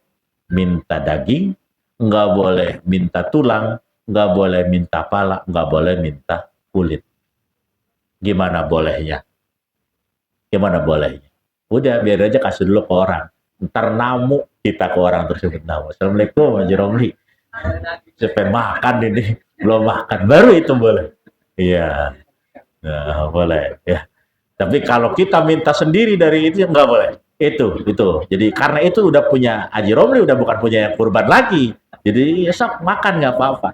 Speaker 1: minta daging, nggak boleh minta tulang, nggak boleh minta pala, nggak boleh minta kulit. Gimana bolehnya? Gimana bolehnya? Udah, biar aja kasih dulu ke orang. Ntar namu kita ke orang tersebut namu. Assalamualaikum Haji Romli. Saya makan ini, belum makan. Baru itu boleh. Iya, nah, boleh. Ya. Tapi kalau kita minta sendiri dari itu nggak boleh. Itu. Jadi karena itu udah punya Haji Romli, udah bukan punya yang kurban lagi. Jadi ya sok makan nggak apa-apa.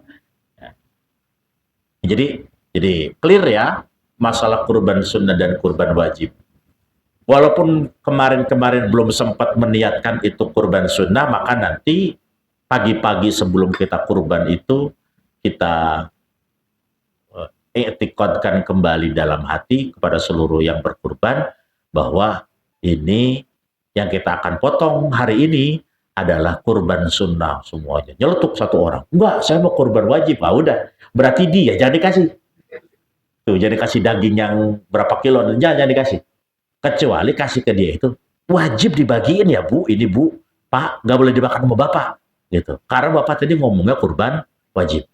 Speaker 1: Ya. Jadi clear ya masalah kurban sunnah dan kurban wajib. Walaupun kemarin-kemarin belum sempat meniatkan itu kurban sunnah, maka nanti pagi-pagi sebelum kita kurban itu kita i'tiqadkan kembali dalam hati kepada seluruh yang berkurban bahwa ini yang kita akan potong hari ini adalah kurban sunnah semuanya. Nyeletuk satu orang, enggak, saya mau kurban wajib. Ah, udah, berarti dia jangan dikasih. Tuh, jadi kasih daging yang berapa kilo, jangan dikasih. Kecuali kasih ke dia itu wajib dibagiin ya Bu, ini Bu, Pak, nggak boleh dimakan sama Bapak, gitu. Karena Bapak tadi ngomongnya kurban wajib.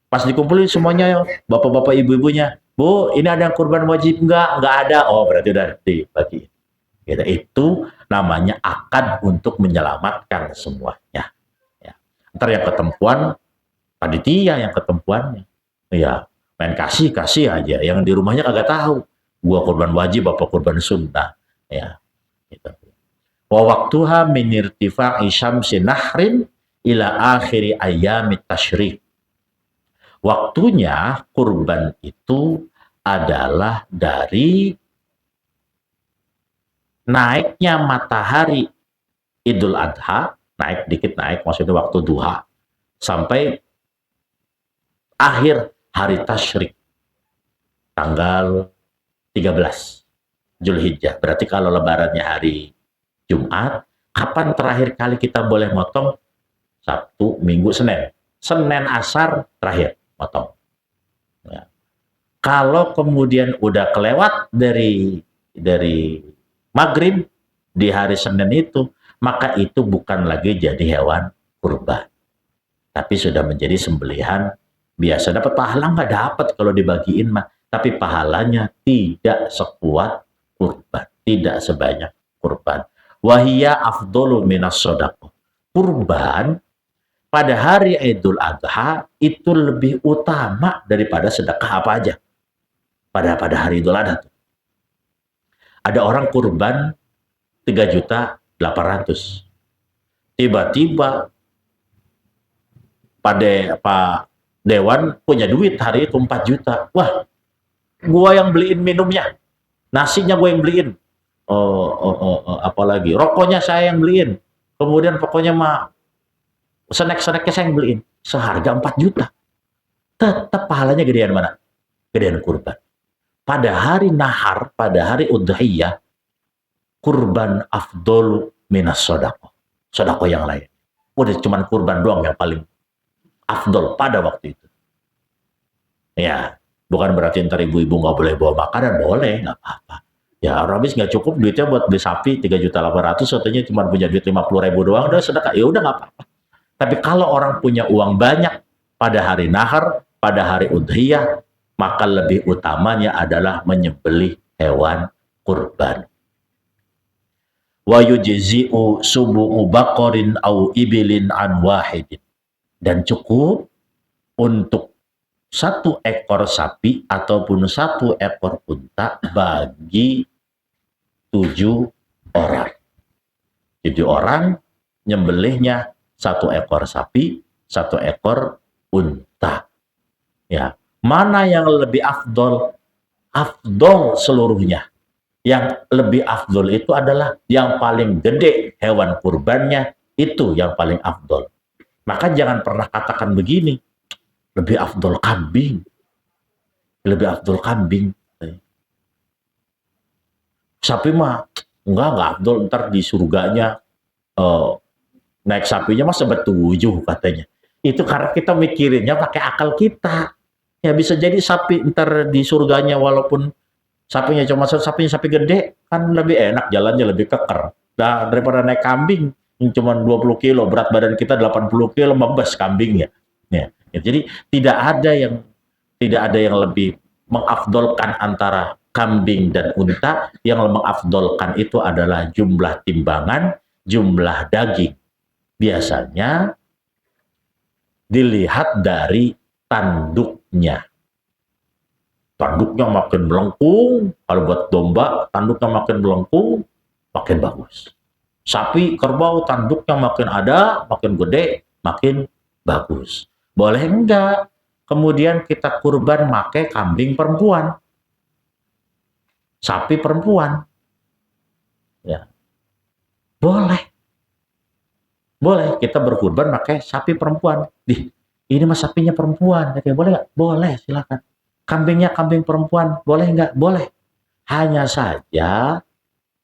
Speaker 1: Pas dikumpulin semuanya, bapak-bapak ibu-ibunya, Bu, ini ada yang kurban wajib nggak ada. Oh, berarti udah dibagi. Gitu. Itu namanya akad untuk menyelamatkan semuanya. Ya. Ntar yang ketempuan, panitia yang ketempuannya. Ya, main kasih aja. Yang di rumahnya kagak tahu. Gua kurban wajib apa kurban sunnah. Ya, gitu. Wa waktuha min irtifa'i syamsi nahrin ila akhiri ayyamit tasyrik. Waktunya kurban itu adalah dari naiknya matahari Idul Adha, naik dikit naik, maksudnya waktu duha, sampai akhir hari tasyrik, tanggal 13 Zulhijjah. Berarti kalau lebarannya hari Jumat, kapan terakhir kali kita boleh motong? Sabtu, Minggu, Senin. Senin asar terakhir motong. Ya. Kalau kemudian udah kelewat dari maghrib di hari Senin itu, maka itu bukan lagi jadi hewan kurban, tapi sudah menjadi sembelihan biasa. Dapat pahala nggak? Dapat kalau dibagiin mah, tapi pahalanya tidak sekuat kurban, tidak sebanyak kurban. Wahia afdolu minas sodaqah. Kurban pada hari Idul Adha itu lebih utama daripada sedekah apa aja. Pada hari Idul Adha. Ada orang kurban 3.800.000. Tiba-tiba Pak Dewan punya duit hari itu 4 juta. Wah, gua yang beliin minumnya. Nasinya gue yang beliin. Apalagi rokoknya saya yang beliin. Kemudian pokoknya mah snack-snacknya saya yang beliin. Seharga 4 juta. Tetap pahalanya gedean mana? Gedean kurban. Pada hari nahar, pada hari udhiyah, kurban afdolu minas sodako. Sodako yang lain. Udah cuman kurban doang yang paling afdol pada waktu itu. Ya, bukan berarti ntar ibu-ibu nggak boleh bawa makanan, boleh, nggak apa-apa. Ya, habis nggak cukup duitnya buat beli sapi 3.800.000, katanya cuma punya duit 50.000 doang, udah sedekah, ya udah nggak apa-apa. Tapi kalau orang punya uang banyak pada hari nahar, pada hari udhiyah, maka lebih utamanya adalah menyembelih hewan kurban. Wa yujzi'u subu'u baqarin au ibilin an wahidin. Dan cukup untuk 1 ekor sapi ataupun 1 ekor unta bagi 7 orang. 7 orang nyembelihnya 1 ekor sapi, 1 ekor unta. Ya, mana yang lebih afdol? Afdol seluruhnya. Yang lebih afdol itu adalah yang paling gede hewan kurbannya, itu yang paling afdol. Maka jangan pernah katakan begini, lebih afdol kambing. Lebih afdol kambing. Sapi mah enggak afdol, ntar di surganya naik sapinya mah sebet 7 katanya. Itu karena kita mikirinnya pakai akal kita. Ya bisa jadi sapi ntar di surganya walaupun sapinya cuma sapi gede, kan lebih enak jalannya, lebih keker. Nah, daripada naik kambing yang cuma 20 kilo, berat badan kita 80 kilo, membes kambingnya. Ya, jadi tidak ada yang lebih mengafdolkan antara kambing dan unta, yang mengafdolkan itu adalah jumlah timbangan, jumlah daging. Biasanya dilihat dari tanduknya. Tanduknya makin melengkung, kalau buat domba, tanduknya makin melengkung, makin bagus. Sapi, kerbau, tanduknya makin ada, makin gede, makin bagus. Boleh enggak? Kemudian kita kurban pakai kambing perempuan, sapi perempuan. Ya. Boleh. Boleh kita berkurban pakai sapi perempuan. Ini mas sapinya perempuan. Boleh nggak? Boleh, silakan. Kambingnya kambing perempuan, boleh nggak? Boleh. Hanya saja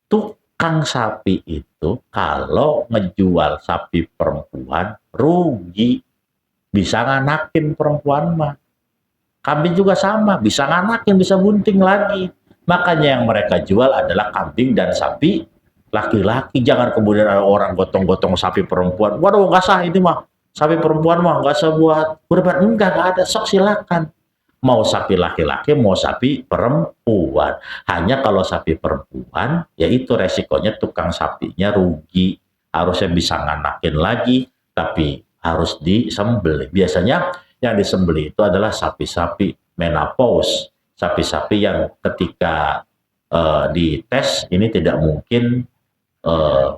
Speaker 1: tukang sapi itu kalau ngejual sapi perempuan rugi, bisa nganakin perempuan mah. Kambing juga sama, bisa nganakin, bisa bunting lagi. Makanya yang mereka jual adalah kambing dan sapi laki-laki. Jangan kemudian ada orang gotong-gotong sapi perempuan. Waduh, nggak sah ini mah. Sapi perempuan mah nggak sah buat kurban. Enggak ada. Sok silakan. Mau sapi laki-laki, mau sapi perempuan. Hanya kalau sapi perempuan, ya itu resikonya tukang sapinya rugi. Harusnya bisa nganakin lagi, tapi harus disembelih. Biasanya yang disembelih itu adalah sapi-sapi menopause. Sapi-sapi yang ketika dites ini tidak mungkin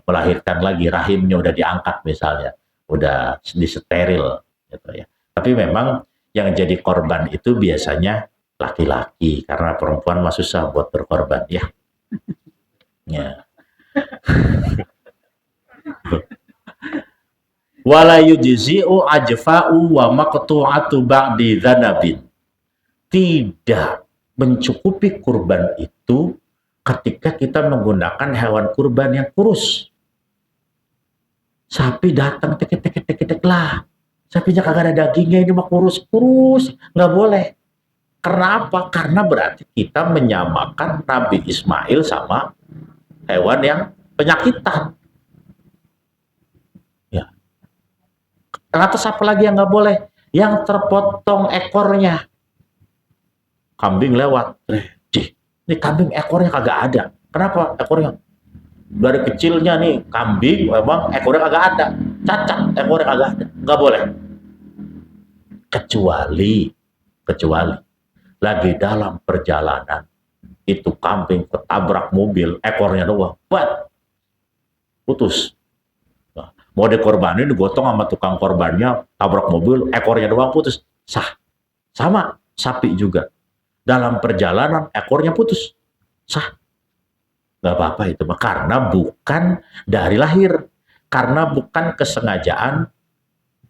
Speaker 1: melahirkan lagi, rahimnya udah diangkat misalnya, udah disteril gitu ya. Tapi memang yang jadi korban itu biasanya laki-laki, karena perempuan mah susah buat berkorban ya. Ya. Wala yujzi'u ajfa'u wa maqtu'atu ba'di dzanabin. Tidak mencukupi kurban itu ketika kita menggunakan hewan kurban yang kurus. Sapi datang tek lah. Sapinya kagak ada dagingnya, ini mah kurus, nggak boleh. Karena apa? Karena berarti kita menyamakan Nabi Ismail sama hewan yang penyakitan. Ya. Atas apa lagi yang nggak boleh? Yang terpotong ekornya. Kambing lewat. Ini kambing ekornya kagak ada. Kenapa ekornya? Dari kecilnya nih kambing memang ekornya kagak ada, cacat, ekornya kagak ada, nggak boleh. Kecuali lagi dalam perjalanan itu kambing ketabrak mobil, ekornya doang, putus. Nah, mau dikorbanin digotong sama tukang korbannya, tabrak mobil, ekornya doang putus, sah. Sama sapi juga, dalam perjalanan ekornya putus, sah. Nggak apa-apa itu, karena bukan dari lahir, karena bukan kesengajaan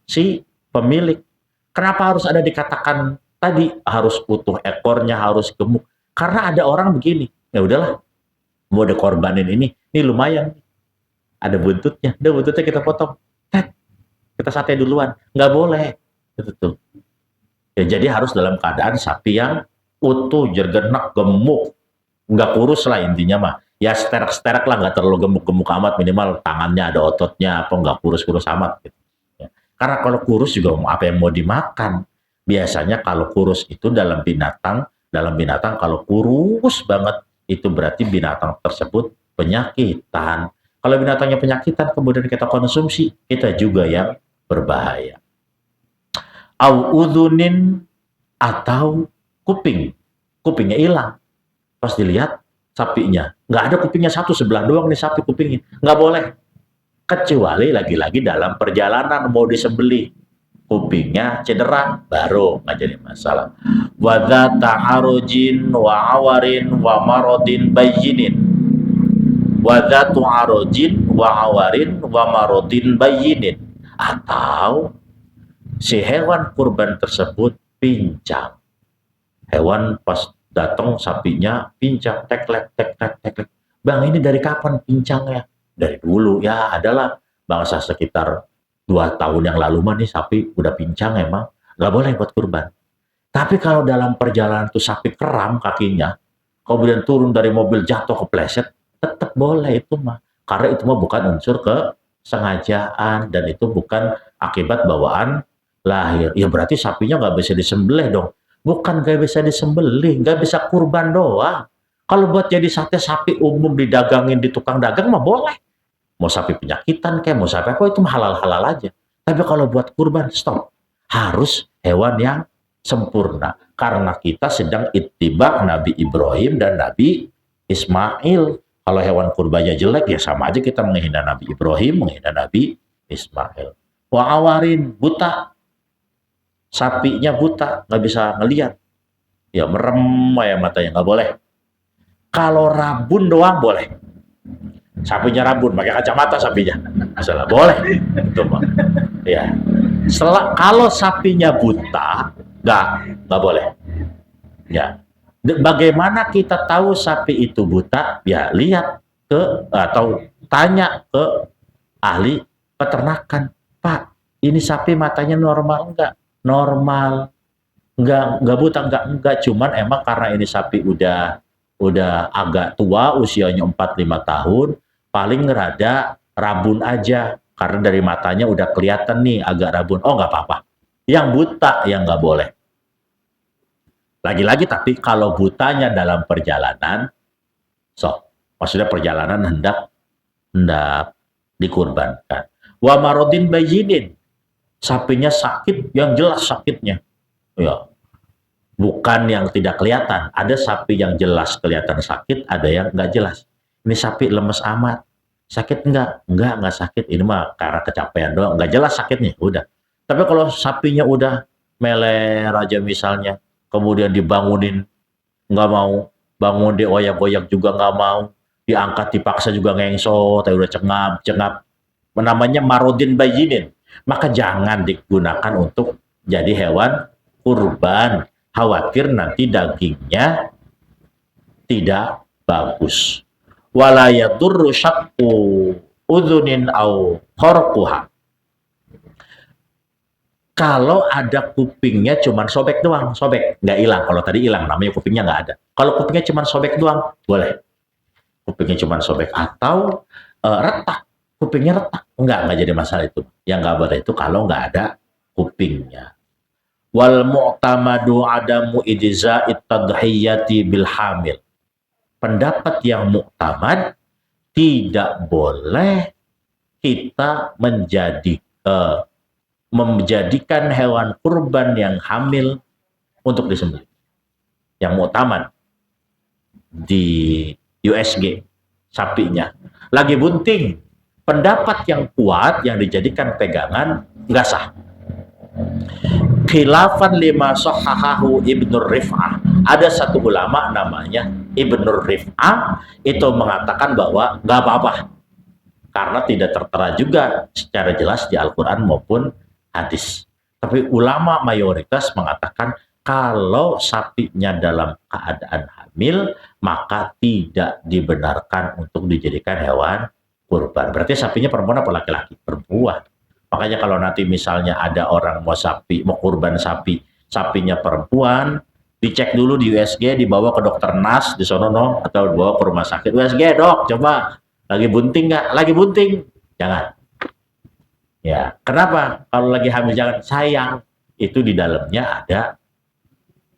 Speaker 1: si pemilik. Kenapa harus ada dikatakan tadi harus utuh ekornya, harus gemuk? Karena ada orang begini, ya udahlah, mau dikorbanin ini lumayan, ada buntutnya, udah buntutnya kita potong, kita sate duluan, nggak boleh, itu tuh. Ya, jadi harus dalam keadaan sapi yang utuh, jergenak, gemuk, nggak kurus lah intinya mah. Ya sterek-sterek lah, nggak terlalu gemuk-gemuk amat, minimal tangannya ada ototnya, apa nggak kurus-kurus amat gitu. Ya. Karena kalau kurus juga apa yang mau dimakan. Biasanya kalau kurus itu dalam binatang kalau kurus banget itu berarti binatang tersebut penyakitan. Kalau binatangnya penyakitan kemudian kita konsumsi, kita juga yang berbahaya. Au udhunin, atau kupingnya hilang. Pas dilihat sapinya nggak ada kupingnya, satu sebelah doang nih sapi kupingnya, nggak boleh. Kecuali lagi-lagi dalam perjalanan mau disembelih, kupingnya cedera, baru nggak jadi masalah. Wadza ta'arujin wa awarin wa marodin bayyinin. Wadza ta'arujin wa awarin wa marodin bayyinin. Atau si hewan kurban tersebut pincang. Hewan pas datang sapinya pincang, teklek. Bang, ini dari kapan pincangnya? Dari dulu ya, adalah bangsa sekitar 2 tahun yang lalu mah nih sapi udah pincang, emang nggak boleh buat kurban. Tapi kalau dalam perjalanan tuh sapi keram kakinya, kemudian turun dari mobil jatuh kepleset, tetap boleh itu mah. Karena itu mah bukan unsur kesengajaan dan itu bukan akibat bawaan lahir. Ya berarti sapinya nggak bisa disembelih dong. Bukan nggak bisa disembelih, nggak bisa kurban doang. Kalau buat jadi sate sapi umum didagangin di tukang dagang mah boleh. Mau sapi penyakitan kayak mau sapi apa itu halal-halal aja. Tapi kalau buat kurban stop. Harus hewan yang sempurna. Karena kita sedang ittiba Nabi Ibrahim dan Nabi Ismail. Kalau hewan kurbannya jelek ya sama aja kita menghina Nabi Ibrahim, menghina Nabi Ismail. Wa awarin buta, sapinya buta, nggak bisa ngelihat. Ya merem ya matanya, nggak boleh. Kalau rabun doang boleh. Sapinya rabun, pakai kacamata sapinya. Masalah boleh. Itu Pak. Ya. Kalau sapinya buta, nggak boleh. Ya. Bagaimana kita tahu sapi itu buta? Ya lihat atau tanya ke ahli peternakan. Pak, ini sapi matanya normal enggak? Normal. Enggak buta, enggak. Cuman emang karena ini sapi udah agak tua, usianya 4-5 tahun, paling rada rabun aja. Karena dari matanya udah kelihatan nih agak rabun. Oh nggak apa-apa. Yang buta yang nggak boleh. Lagi-lagi tapi kalau butanya dalam perjalanan, maksudnya perjalanan hendak dikurbankan. Wa marodin bayinin, sapinya sakit yang jelas sakitnya. Ya, bukan yang tidak kelihatan. Ada sapi yang jelas kelihatan sakit, ada yang nggak jelas. Ini sapi lemes amat. Sakit enggak? Enggak sakit. Ini mah karena kecapean doang. Nggak jelas sakitnya, udah. Tapi kalau sapinya udah meler aja misalnya, kemudian dibangunin, nggak mau. Bangun dioyak-oyak juga nggak mau. Diangkat dipaksa juga ngengso, tapi udah cengap. Namanya marodin bayinin. Maka jangan digunakan untuk jadi hewan kurban. Khawatir nanti dagingnya tidak bagus. Wala yadurru syaqqu udhunin au kharquha. Kalau ada kupingnya cuman sobek doang, sobek, nggak hilang. Kalau tadi hilang, namanya kupingnya nggak ada. Kalau kupingnya cuman sobek doang, boleh. Kupingnya cuman sobek atau retak, kupingnya retak, nggak jadi masalah itu. Yang nggak boleh itu kalau nggak ada kupingnya. Wal mu'tamadu adamu ijza'it tadhiyati bil hamil. Pendapat yang muktamad, tidak boleh kita menjadikan hewan kurban yang hamil untuk disembelih. Yang muktamad di USG sapinya lagi bunting, pendapat yang kuat yang dijadikan pegangan nggak sah. Khilafan lima sahahahu Ibnu Rif'ah. Ada satu ulama namanya Ibnu Rif'ah itu mengatakan bahwa nggak apa-apa karena tidak tertera juga secara jelas di Al-Quran maupun hadis. Tapi ulama mayoritas mengatakan kalau sapinya dalam keadaan hamil maka tidak dibenarkan untuk dijadikan hewan kurban. Berarti sapinya perempuan apa laki-laki? Perempuan. Makanya kalau nanti misalnya ada orang mau kurban sapi, sapinya perempuan, dicek dulu di USG, dibawa ke dokter Nas di sono atau dibawa ke rumah sakit. USG, dok, coba lagi bunting nggak? Lagi bunting, jangan. Ya, kenapa? Kalau lagi hamil jangan. Sayang, itu di dalamnya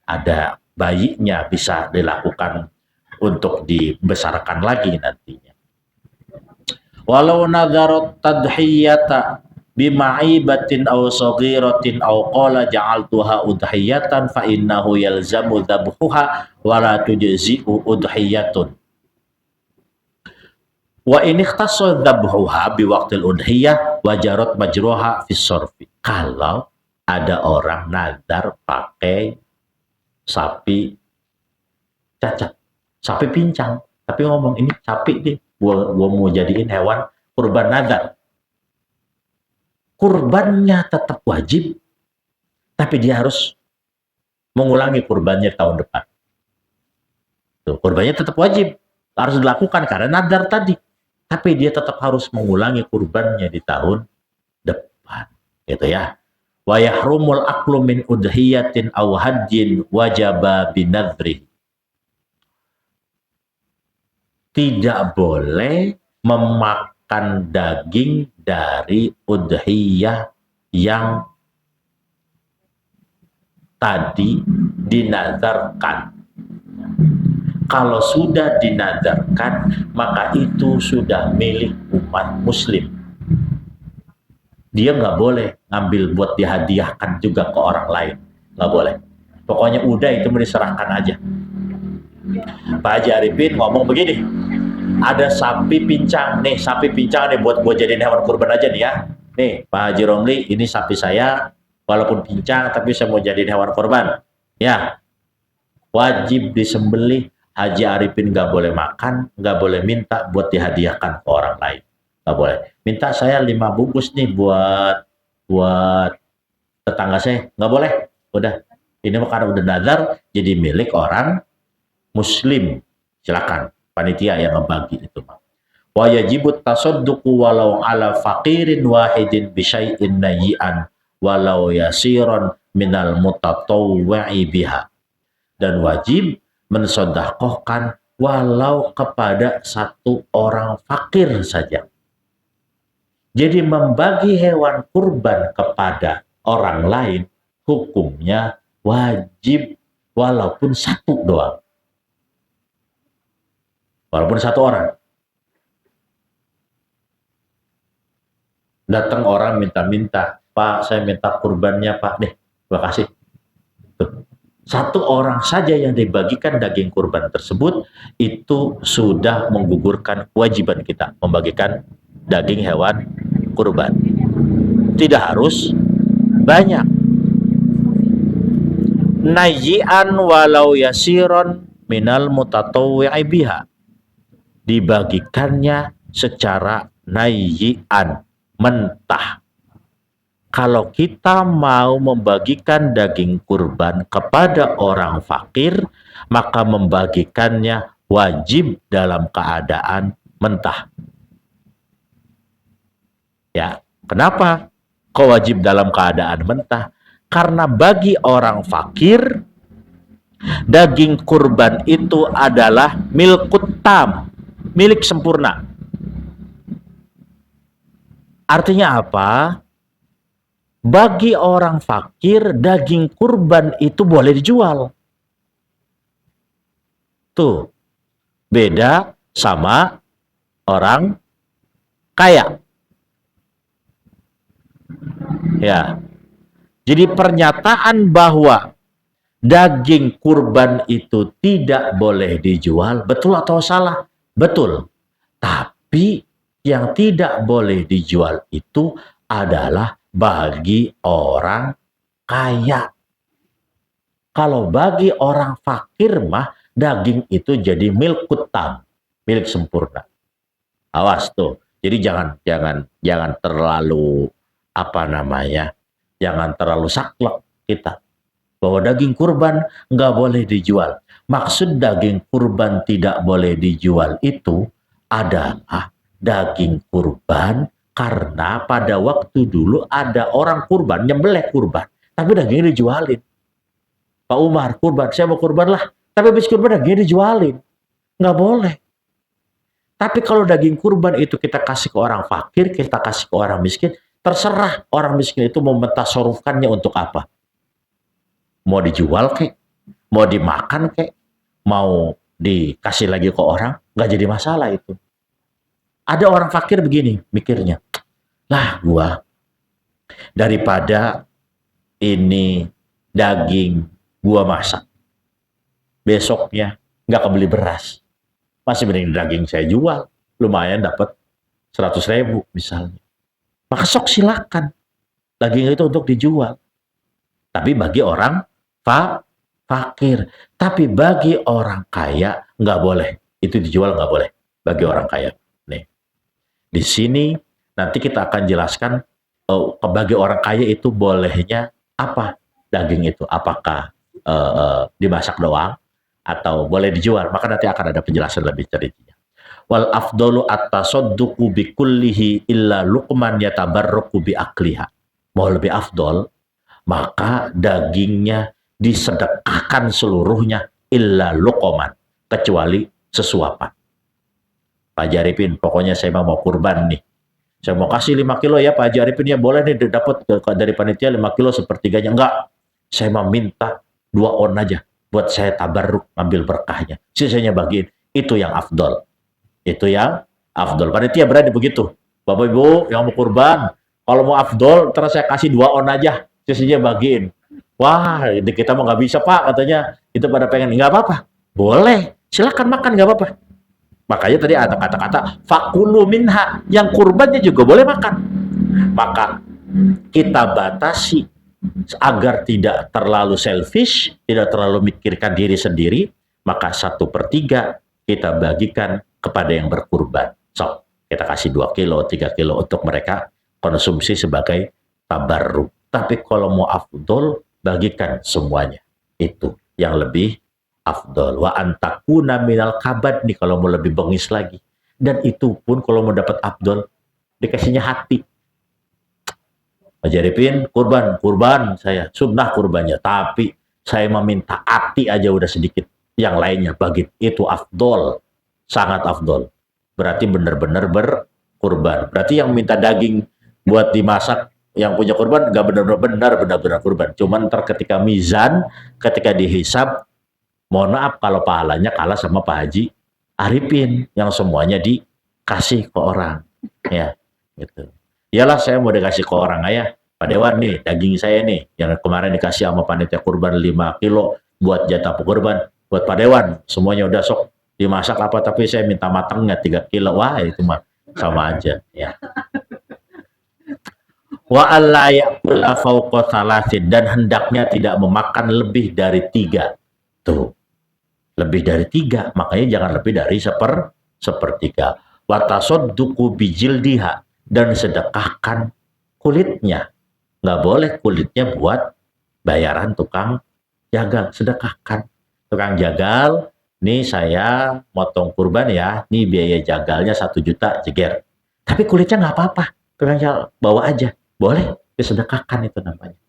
Speaker 1: ada bayinya, bisa dilakukan untuk dibesarkan lagi nantinya. Walau nadharat tadhiyata bimaibatin aw saghiratin aw qala ja'altuha udhiyatan fa innahu yalzamu dhabhuha wa la tujzi'u udhiyatun. Wa in ikhtassa dhabhuha bi waqtil udhiyah wajarat majruha fi sarfi. Kalau ada orang nadar pakai sapi cacat, sapi pincang, tapi ngomong ini sapi nih, gua mau jadiin hewan kurban nadar. Kurbannya tetap wajib, tapi dia harus mengulangi kurbannya tahun depan. Tuh, kurbannya tetap wajib, harus dilakukan karena nadar tadi. Tapi dia tetap harus mengulangi kurbannya di tahun depan. Gitu ya. Wa yahrumul aklu min udhiyatin aw hajjin wajaba binadri. Tidak boleh memakan daging dari udhiyah yang tadi dinazarkan. Kalau sudah dinadarkan, maka itu sudah milik umat muslim. Dia nggak boleh ngambil buat dihadiahkan juga ke orang lain. Nggak boleh. Pokoknya udah itu diserahkan aja. Pak Haji Arifin ngomong begini, ada sapi pincang nih, sapi pincang nih buat gue jadiin hewan kurban aja nih ya. Nih Pak Haji Romli, ini sapi saya, walaupun pincang tapi saya mau jadiin hewan kurban. Ya, wajib disembelih. Haji Arifin nggak boleh makan, nggak boleh minta buat dihadiahkan ke orang lain, nggak boleh. Minta saya 5 bungkus nih buat tetangga saya, nggak boleh. Udah, ini karena udah nazar jadi milik orang muslim. Silakan panitia yang ngebagi itu. Wa yajibut tasadduqu walau ala faqirin wahidin bisyai'in nayyi'an walau yasiran minal mutatawwi'i biha. Dan wajib mensedekahkan walau kepada satu orang fakir saja. Jadi membagi hewan kurban kepada orang lain hukumnya wajib walaupun satu doang. Walaupun satu orang. Datang orang minta-minta, Pak saya minta kurbannya Pak, deh terima kasih. Tuh. Satu orang saja yang dibagikan daging kurban tersebut itu sudah menggugurkan kewajiban kita membagikan daging hewan kurban. Tidak harus banyak. Nayyi'an walau yasiron minal mutatawwi'i biha. Dibagikannya secara nayyi'an, mentah. Kalau kita mau membagikan daging kurban kepada orang fakir, maka membagikannya wajib dalam keadaan mentah. Ya, kenapa? Kok wajib dalam keadaan mentah? Karena bagi orang fakir, daging kurban itu adalah milkut tam, milik sempurna. Artinya apa? Bagi orang fakir, daging kurban itu boleh dijual. Tuh, beda sama orang kaya. Ya, jadi pernyataan bahwa daging kurban itu tidak boleh dijual, betul atau salah? Betul. Tapi yang tidak boleh dijual itu adalah bagi orang kaya. Kalau bagi orang fakir mah daging itu jadi milkut tam, milik sempurna. Awas tuh. Jadi jangan terlalu jangan terlalu saklek kita bahwa daging kurban nggak boleh dijual. Maksud daging kurban tidak boleh dijual itu adalah daging kurban karena pada waktu dulu ada orang kurban, nyembelih kurban, tapi dagingnya dijualin. Pak Umar kurban, saya mau kurban lah, tapi habis kurban dagingnya dijualin. Nggak boleh. Tapi kalau daging kurban itu kita kasih ke orang fakir, kita kasih ke orang miskin, terserah orang miskin itu mau mentasarufkannya untuk apa. Mau dijual kek, mau dimakan kek, mau dikasih lagi ke orang, nggak jadi masalah itu. Ada orang fakir begini mikirnya, lah gua daripada ini daging gua masak, besoknya nggak kebeli beras, masih mending daging saya jual, lumayan dapat 100.000 misalnya. Maka sok silakan daging itu untuk dijual. Tapi bagi orang fakir, tapi bagi orang kaya nggak boleh, itu dijual nggak boleh bagi orang kaya. Nih, di sini nanti kita akan jelaskan bagi orang kaya itu bolehnya apa daging itu, apakah dimasak doang atau boleh dijual. Maka nanti akan ada penjelasan lebih ceritanya. Wal afdalu at-tasadduqu bi kullihi illa luqman yatabarraku bi akliha. Mau lebih afdol, maka dagingnya disedekahkan seluruhnya illa luqman, kecuali sesuapan. Pak Haji Arifin, pokoknya saya mau kurban nih. Saya mau kasih 5 kilo ya Pak Haji Arifin, ya boleh nih dapat dari panitia 5 kilo sepertiganya. Enggak, saya mau minta 2 on aja. buat saya tabarruk, ambil berkahnya. Sisanya bagiin. Itu yang afdol. Itu yang afdol. Panitia berani begitu. Bapak Ibu yang mau kurban, kalau mau afdol, terus saya kasih 2 on aja. Sisanya bagiin. Wah, ini kita mau nggak bisa Pak, katanya. Itu pada pengen. Nggak apa-apa. Boleh. Silakan makan, nggak apa-apa. Makanya tadi ada kata-kata fakulu minha, yang kurbannya juga boleh makan. Maka kita batasi agar tidak terlalu selfish, tidak terlalu mikirkan diri sendiri, maka 1/3 kita bagikan kepada yang berkurban. So, kita kasih 2 kilo, 3 kilo untuk mereka konsumsi sebagai tabarruk. Tapi kalau mau afdol, bagikan semuanya. Itu yang lebih afdol. Wa antakuna minal kabad nih kalau mau lebih bengis lagi. Dan itu pun kalau mau dapat afdol, dikasihnya hati. Haji Arifin, kurban saya, sunnah kurbannya, tapi saya meminta hati aja udah sedikit, yang lainnya bagi itu afdol, sangat afdol. Berarti benar-benar berkurban. Berarti yang minta daging buat dimasak, yang punya kurban nggak benar-benar kurban. Cuman ntar ketika mizan, ketika dihisab, mohon maaf kalau pahalanya kalah sama Pak Haji Arifin yang semuanya dikasih ke orang, ya gitu. Iyalah saya mau dikasih ke orang ayah, Pak Dewan nih, daging saya nih, yang kemarin dikasih sama panitia kurban 5 kilo buat jatah kurban, buat Pak Dewan, semuanya udah sok dimasak apa, tapi saya minta matangnya 3 kilo, wah itu mah sama aja, ya. Wa alla ya'kula fawqa salasin, dan hendaknya tidak memakan lebih dari 3. Tuh, lebih dari 3, makanya jangan lebih dari sepertiga. Wa tasadduqu bijildiha, dan sedekahkan kulitnya. Nggak boleh kulitnya buat bayaran tukang jagal, sedekahkan. Tukang jagal, nih saya motong kurban ya, nih biaya jagalnya 1 juta, jeger. Tapi kulitnya nggak apa-apa, tukang jagal bawa aja, boleh disedekahkan, itu namanya.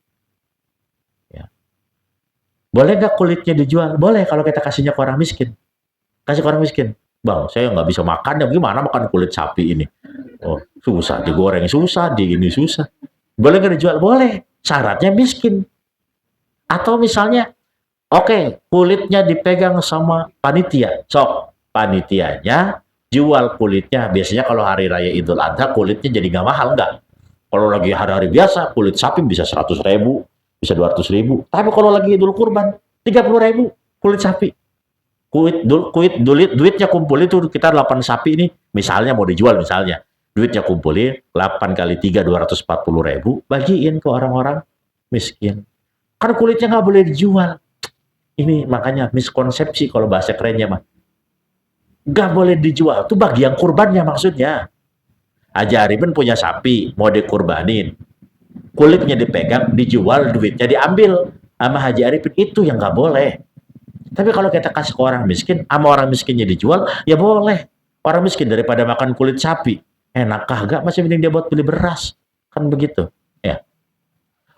Speaker 1: Ya. Boleh nggak kulitnya dijual? Boleh kalau kita kasihnya ke orang miskin. Kasih ke orang miskin. Bang, saya nggak bisa makan, ya gimana makan kulit sapi ini? Oh, susah, digoreng susah, di ini susah. Boleh nggak dijual? Boleh. Syaratnya miskin. Atau misalnya, oke, kulitnya dipegang sama panitia. Sok, panitianya jual kulitnya. Biasanya kalau hari raya Idul Adha, kulitnya jadi nggak mahal, nggak? Kalau lagi hari-hari biasa, kulit sapi bisa 100.000, bisa 200.000. Tapi kalau lagi Idul Kurban, 30.000 kulit sapi. Duitnya kumpul itu kita 8 sapi ini, misalnya mau dijual misalnya, duitnya kumpulin 8 kali 3 240.000, bagiin ke orang-orang miskin. Kan kulitnya nggak boleh dijual. Ini makanya miskonsepsi kalau bahasa kerennya mah. Nggak boleh dijual, itu bagian kurbannya maksudnya. Haji Arifin punya sapi, mau dikurbanin. Kulitnya dipegang, dijual, duitnya diambil sama Haji Arifin, itu yang nggak boleh. Tapi kalau kita kasih ke orang miskin, sama orang miskinnya dijual, ya boleh. Orang miskin daripada makan kulit sapi, enak kagak, masih mending dia buat beli beras. Kan begitu. Ya.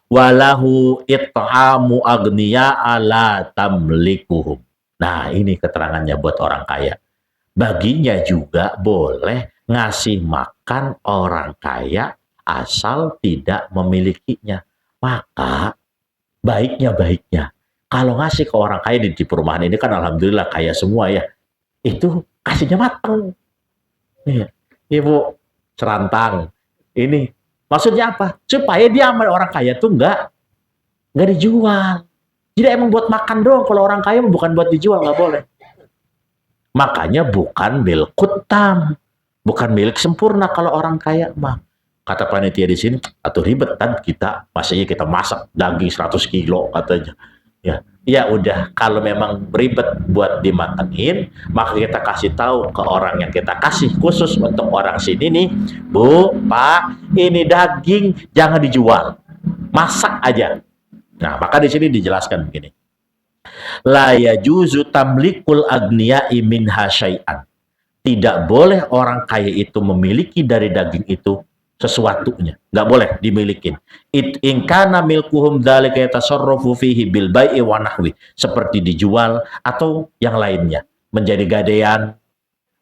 Speaker 1: Walahu it'amu agniya ala tamlikuhum. Nah, ini keterangannya buat orang kaya. Baginya juga boleh ngasih makan orang kaya asal tidak memilikinya. Maka baiknya kalau ngasih ke orang kaya di perumahan ini kan alhamdulillah kaya semua ya, itu kasihnya matang. Iya. Ibu serantang ini maksudnya apa? Supaya dia sama orang kaya tuh nggak dijual. Jadi emang buat makan doang. Kalau orang kaya bukan buat dijual, nggak boleh. Makanya bukan milik kutam, bukan milik sempurna kalau orang kaya mah. Kata panitia di sini, atau ribet kan kita, masanya kita masak daging 100 kilo katanya. Ya udah, kalau memang ribet buat dimatenin, maka kita kasih tahu ke orang yang kita kasih, khusus untuk orang sini nih, Bu, Pak, ini daging jangan dijual, masak aja. Nah, maka di sini dijelaskan begini. La yajuzu tamlikul agniya'i minha syai'an. Tidak boleh orang kaya itu memiliki dari daging itu sesuatunya, nggak boleh dimilikin. In kana milkuhum dzalika yatasarrafu fihi bil bai'i wa nahwi, seperti dijual atau yang lainnya, menjadi gadean,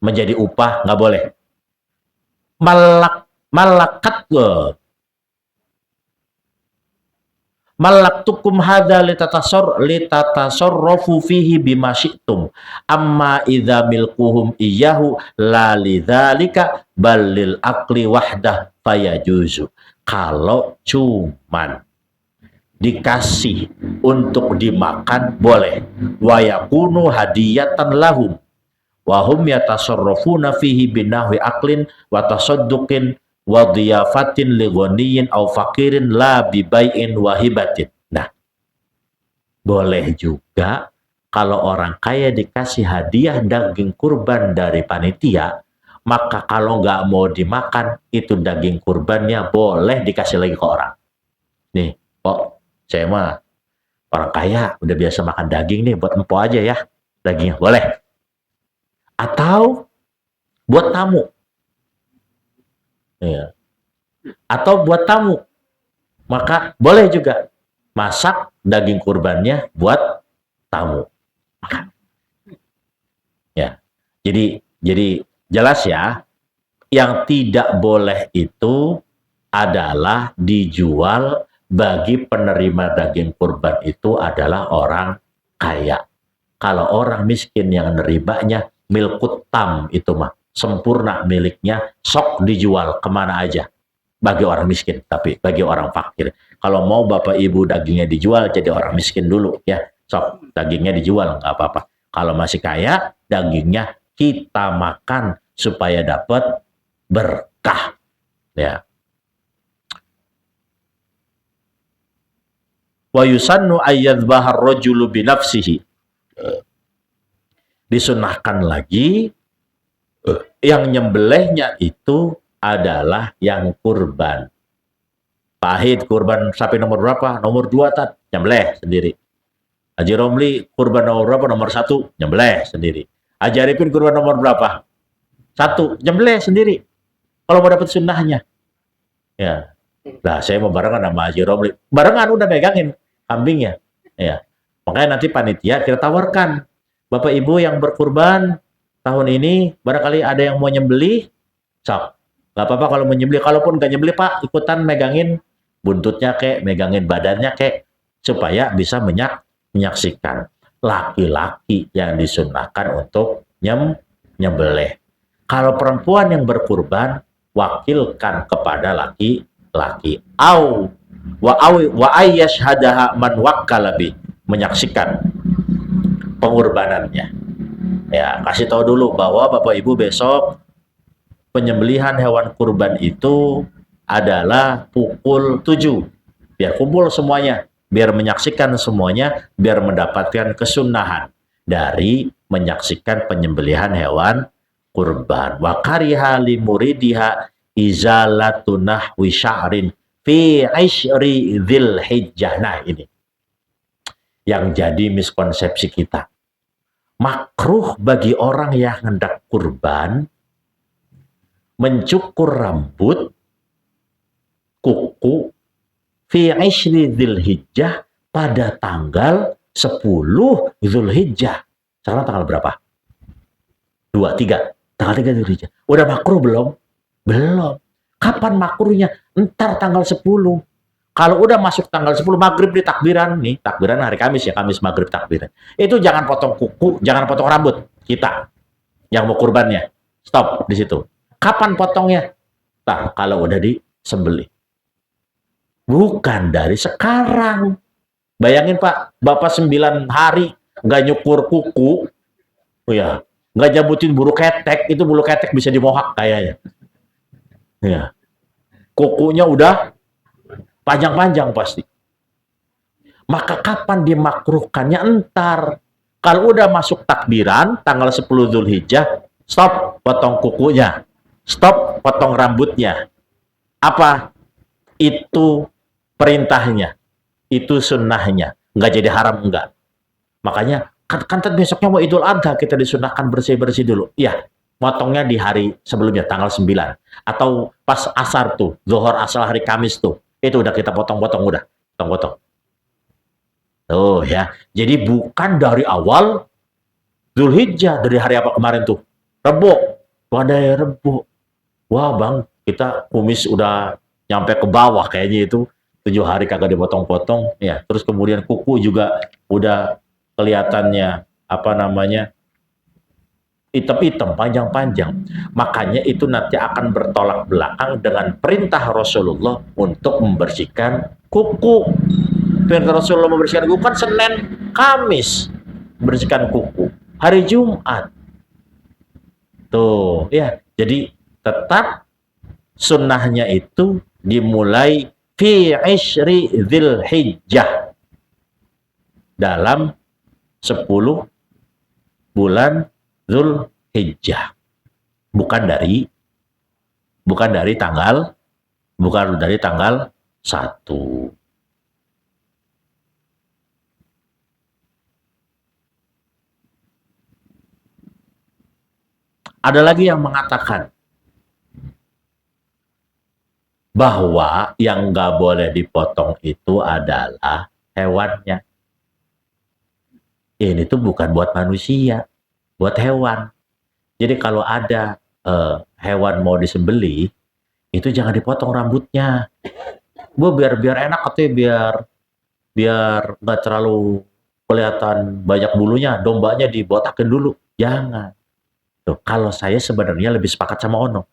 Speaker 1: menjadi upah, nggak boleh. Malakat malaktukum hadza litatasarrafu fihi bima syi'tum amma idza milkuhum iyyahu la lidzalika bal lil aqli wahdah fayajuzu. Kalau cuman dikasih untuk dimakan boleh, wa yakunu hadiyatan lahum wa hum yatasarrafuna fihi binahwi aqlin wa tasadduqin wa diyafatin li ghaniyin aw faqirin la bi bai'in wa hibatin. Nah, boleh juga kalau orang kaya dikasih hadiah daging kurban dari panitia, maka kalau nggak mau dimakan itu daging kurbannya boleh dikasih lagi ke orang. Nih, kok saya mah orang kaya udah biasa makan daging nih, buat empo aja ya dagingnya, boleh. Atau buat tamu, ya. Atau buat tamu, maka boleh juga masak daging kurbannya buat tamu. Ya, jadi jelas ya, yang tidak boleh itu adalah dijual bagi penerima daging kurban itu adalah orang kaya. Kalau orang miskin yang nerimanya milkut tam itu mah sempurna miliknya, sok dijual kemana aja bagi orang miskin. Tapi bagi orang fakir, kalau mau bapak ibu dagingnya dijual jadi orang miskin dulu ya, sok dagingnya dijual nggak apa-apa. Kalau masih kaya, dagingnya kita makan supaya dapat berkah ya. Wa yusannu ayyadhbahar rajulu binafsihi. Disunahkan lagi yang nyembelihnya itu adalah yang kurban. Pak Ahid kurban sapi nomor berapa? Nomor 2 tat, nyembelih sendiri. Haji Romli kurban nomor berapa? Nomor 1, nyembelih sendiri. Haji Arifin kurban nomor berapa? 1, nyembelih sendiri. Kalau mau dapat sunnahnya. Ya. Nah, saya mau barengan sama Haji Romli. Barengan udah megangin kambingnya. Ya. Makanya nanti panitia kita tawarkan, Bapak Ibu yang berkurban tahun ini, barangkali ada yang mau nyembelih, sok. Gak apa-apa kalau mau nyembelih. Kalaupun gak nyembelih, Pak, ikutan megangin buntutnya kek, megangin badannya kek, supaya bisa menyaksikan. Laki-laki yang disunahkan untuk nyembelih. Kalau perempuan yang berkurban, wakilkan kepada laki-laki. Wa ayyashhadaha man wakkalabi, menyaksikan pengorbanannya. Ya, kasih tahu dulu bahwa Bapak Ibu besok penyembelihan hewan kurban itu adalah pukul 7. Biar kumpul semuanya, biar menyaksikan semuanya, biar mendapatkan kesunahan dari menyaksikan penyembelihan hewan kurban. Wa kariha li muridiha izalatu nahwi sya'rin fi 'ishri dzilhijjah. Nah, ini yang jadi miskonsepsi kita. Makruh bagi orang yang hendak kurban mencukur rambut, kuku, fi 'ishri dzilhijjah pada tanggal 10 Dzulhijjah. Sekarang tanggal berapa? 2, 3. Tanggal 3 Dzulhijjah. Udah makruh belum? Belum. Kapan makruhnya? Entar tanggal 10. Kalau udah masuk tanggal 10 maghrib di takbiran nih, takbiran hari Kamis ya, Kamis maghrib takbiran. Itu jangan potong kuku, jangan potong rambut kita yang mau kurbannya. Stop di situ. Kapan potongnya? Nah, kalau udah disembelih. Bukan dari sekarang. Bayangin Pak, Bapak 9 hari nggak nyukur kuku, oh ya, nggak jabutin bulu ketek, itu bulu ketek bisa dimohak kayaknya. Ya. Kukunya udah panjang-panjang pasti. Maka kapan dimakruhkannya? Entar. Kalau udah masuk takbiran, tanggal 10 Dzulhijjah, stop potong kukunya. Stop potong rambutnya. Apa? Itu perintahnya. Itu sunnahnya. Nggak jadi haram, enggak. Makanya, kan besoknya mau Idul Adha, kita disunahkan bersih-bersih dulu. Iya, motongnya di hari sebelumnya, tanggal 9. Atau pas asar tuh, zuhur asal hari Kamis tuh. Itu udah kita potong-potong, udah. Potong-potong. Tuh ya. Jadi bukan dari awal Dzulhijjah, dari hari apa kemarin tuh? Rebo. Pada Rebo. Wah bang, kita kumis udah nyampe ke bawah kayaknya itu. 7 hari kagak dipotong-potong, ya. Terus kemudian kuku juga udah kelihatannya apa namanya hitam-hitam, panjang-panjang. Makanya itu nanti akan bertolak belakang dengan perintah Rasulullah untuk membersihkan kuku. Perintah Rasulullah membersihkan kuku kan Senin, Kamis membersihkan kuku. Hari Jumat. Tuh, ya. Jadi tetap sunnahnya itu dimulai fi ishri Dzulhijjah dalam 10 bulan Dzulhijjah. Bukan dari tanggal 1. Ada lagi yang mengatakan bahwa yang nggak boleh dipotong itu adalah hewannya. Ini tuh bukan buat manusia, buat hewan. Jadi kalau ada hewan mau disembelih, itu jangan dipotong rambutnya. Biar enak katanya, biar nggak terlalu kelihatan banyak bulunya, dombanya dibotakin dulu. Jangan. Tuh, kalau saya sebenarnya lebih sepakat sama Ono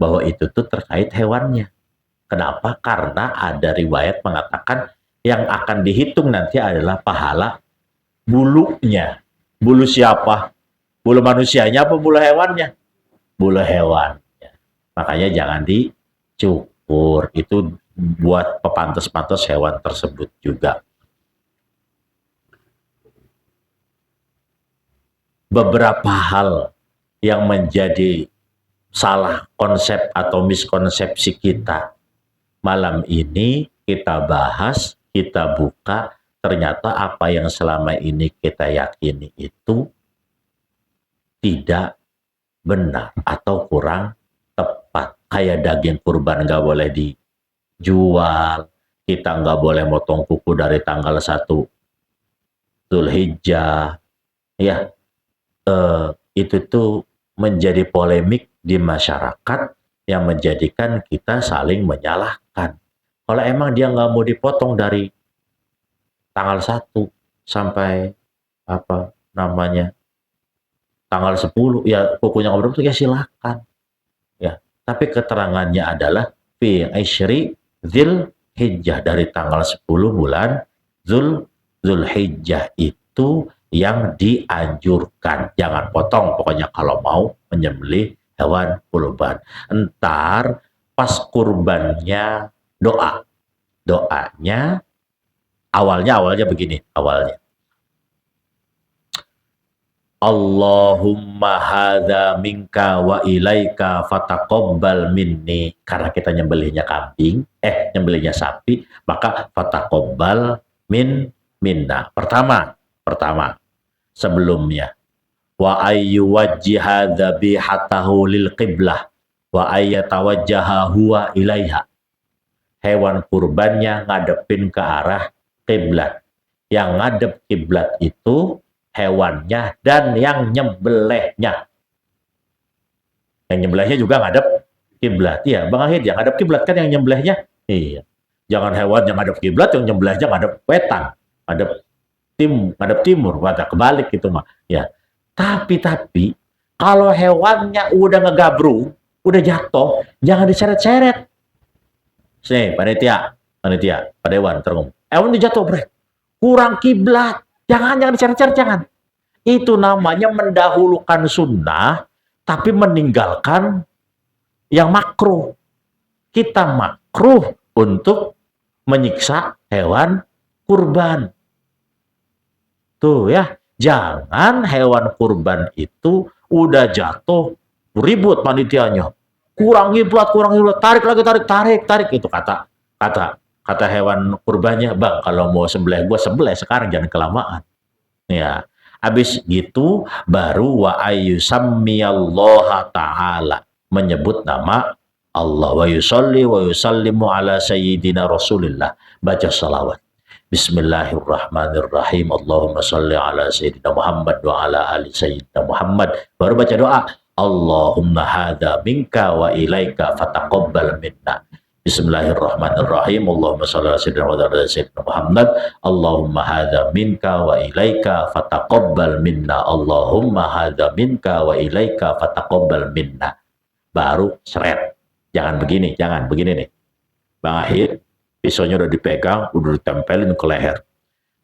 Speaker 1: bahwa itu tuh terkait hewannya. Kenapa? Karena ada riwayat mengatakan yang akan dihitung nanti adalah pahala bulunya. Bulu siapa? Bulu manusianya apa bulu hewannya? Bulu hewan. Makanya jangan dicukur. Itu buat pepantas-pantas hewan tersebut juga. Beberapa hal yang menjadi salah konsep atau miskonsepsi kita malam ini kita bahas, kita buka, ternyata apa yang selama ini kita yakini itu tidak benar atau kurang tepat. Kayak daging kurban nggak boleh dijual, kita nggak boleh motong kuku dari tanggal 1 Dzulhijjah, ya. Itu tuh menjadi polemik di masyarakat yang menjadikan kita saling menyalahkan. Kalau emang dia nggak mau dipotong dari tanggal 1 sampai apa namanya tanggal 10, ya kukunya nggak berbentuk, ya silakan. Ya, tapi keterangannya adalah fi ishri Dzulhijjah, dari tanggal 10 bulan Dzulhijjah itu yang dianjurkan. Jangan potong pokoknya kalau mau menyembelih hewan kurban. Entar pas kurbannya doanya awalnya begini, Allahumma hadza minka wa ilaika fataqabbal minni. Karena kita nyembelihnya nyembelihnya sapi, maka fataqabbal minna. Pertama, sebelumnya wa ayyu wajjiha dzabihatahu lil qiblah wa ayyatawajjaha huwa ilaiha. Hewan kurbannya ngadepin ke arah kiblat. Yang ngadep kiblat itu hewannya dan yang nyembelihnya. Yang nyembelihnya juga ngadep kiblat. Iya, Bang Ahid, yang ngadep kiblat kan yang nyembelihnya. Iya. Jangan hewan yang ngadep kiblat, yang nyembelihnya ngadep wetan, ngadep timur, pada kebalik gitu mah. Ya. Tapi kalau hewannya udah ngegabrung, udah jatuh, jangan diseret-seret. Nih, panitia, Pak Dewan, terung. Hewan udah jatuh, bre. Kurang kiblat. Jangan diseret-seret, jangan. Itu namanya mendahulukan sunnah, tapi meninggalkan yang makruh. Kita makruh untuk menyiksa hewan kurban. Tuh ya, jangan hewan kurban itu udah jatuh, ribut panitianya. Kurang kiblat, tarik lagi, tarik. Itu kata hewan kurbannya, Bang, kalau mau sembelih gua sembelih sekarang, jangan kelamaan. Ya, habis gitu baru wa ayyusammiyallaha ta'ala, menyebut nama Allah, wa yusalli wa yusallimu ala sayyidina Rasulillah, baca salawat. Bismillahirrahmanirrahim. Allahumma salli ala sayyidina Muhammad wa ala ali sayyidina Muhammad. Baru baca doa. Allahumma hadza minka wa ilaika fataqabbal minna. Bismillahirrahmanirrahim. Allahumma shalli ala sayyidina Muhammad. Allahumma hadza minka wa ilaika fataqabbal minna. Allahumma hadza minka wa ilaika fataqabbal minna. Baru seret. Jangan begini nih. Bang Ahir, pisaunya udah dipegang, udah ditempelin ke leher.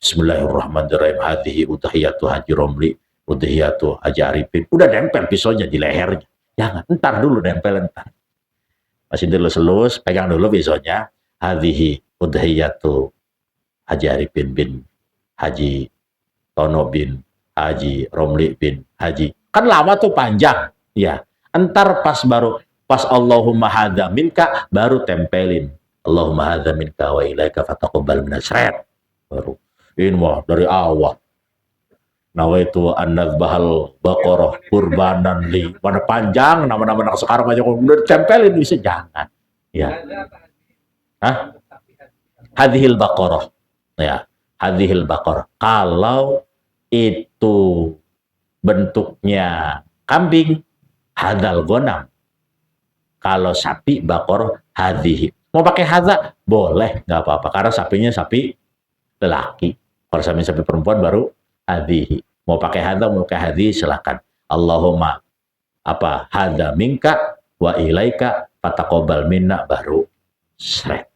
Speaker 1: Bismillahirrahmanirrahim. Hadhihi udhiyatu Haji Romli, udhiyatu Haji Arifin. Udah nempel pisaunya di lehernya. Jangan, ntar dulu nempel ntar. Masih dilus-lus, pegang dulu pisaunya. Hadhihi udhiyatu Haji Arifin bin Haji Tono bin Haji Romli bin Haji. Kan lama tuh panjang. Ya, entar pas Allahumma hadza minka baru tempelin. Allahumma hadza minka wa ilaika fataqabbal minna. Seret. Baru. Ini mah dari awal. Nawaitu annadzbahal baqarah qurbanan li. Mana panjang nama-nama anak sekarang aja udah tempelin bisa jangan. Ya. Hah? Hadhil baqarah. Ya, hadhil baqarah. Kalau itu bentuknya kambing, hadzal ghanam. Kalau sapi baqarah hadhihi. Mau pakai hadza boleh, nggak apa-apa karena sapinya sapi lelaki. Kalau sapi perempuan baru hadhihi. Mau pakai hadza, mau pakai hadhihi silakan. Allahumma hadza minka wa ilaika fataqabbal minna baru seret.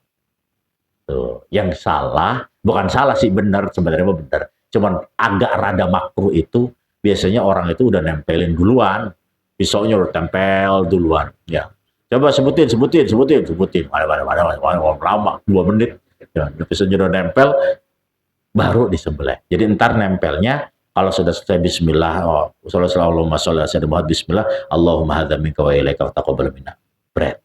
Speaker 1: Tuh, yang salah, bukan salah sih, benar sebenarnya benar. Cuman agak rada makruh itu biasanya orang itu udah nempelin duluan. Pisaunya udah tempel duluan. Ya. Coba sebutin. Mana, lama 2 menit. Ya, pisaunya udah nempel baru disembelih. Jadi ntar nempelnya kalau sudah selesai bismillah, Allahumma sholli ala sayyidina Muhammad, bismillah, Allahumma hadza minka wa ilaika taqabbal minna. Bread.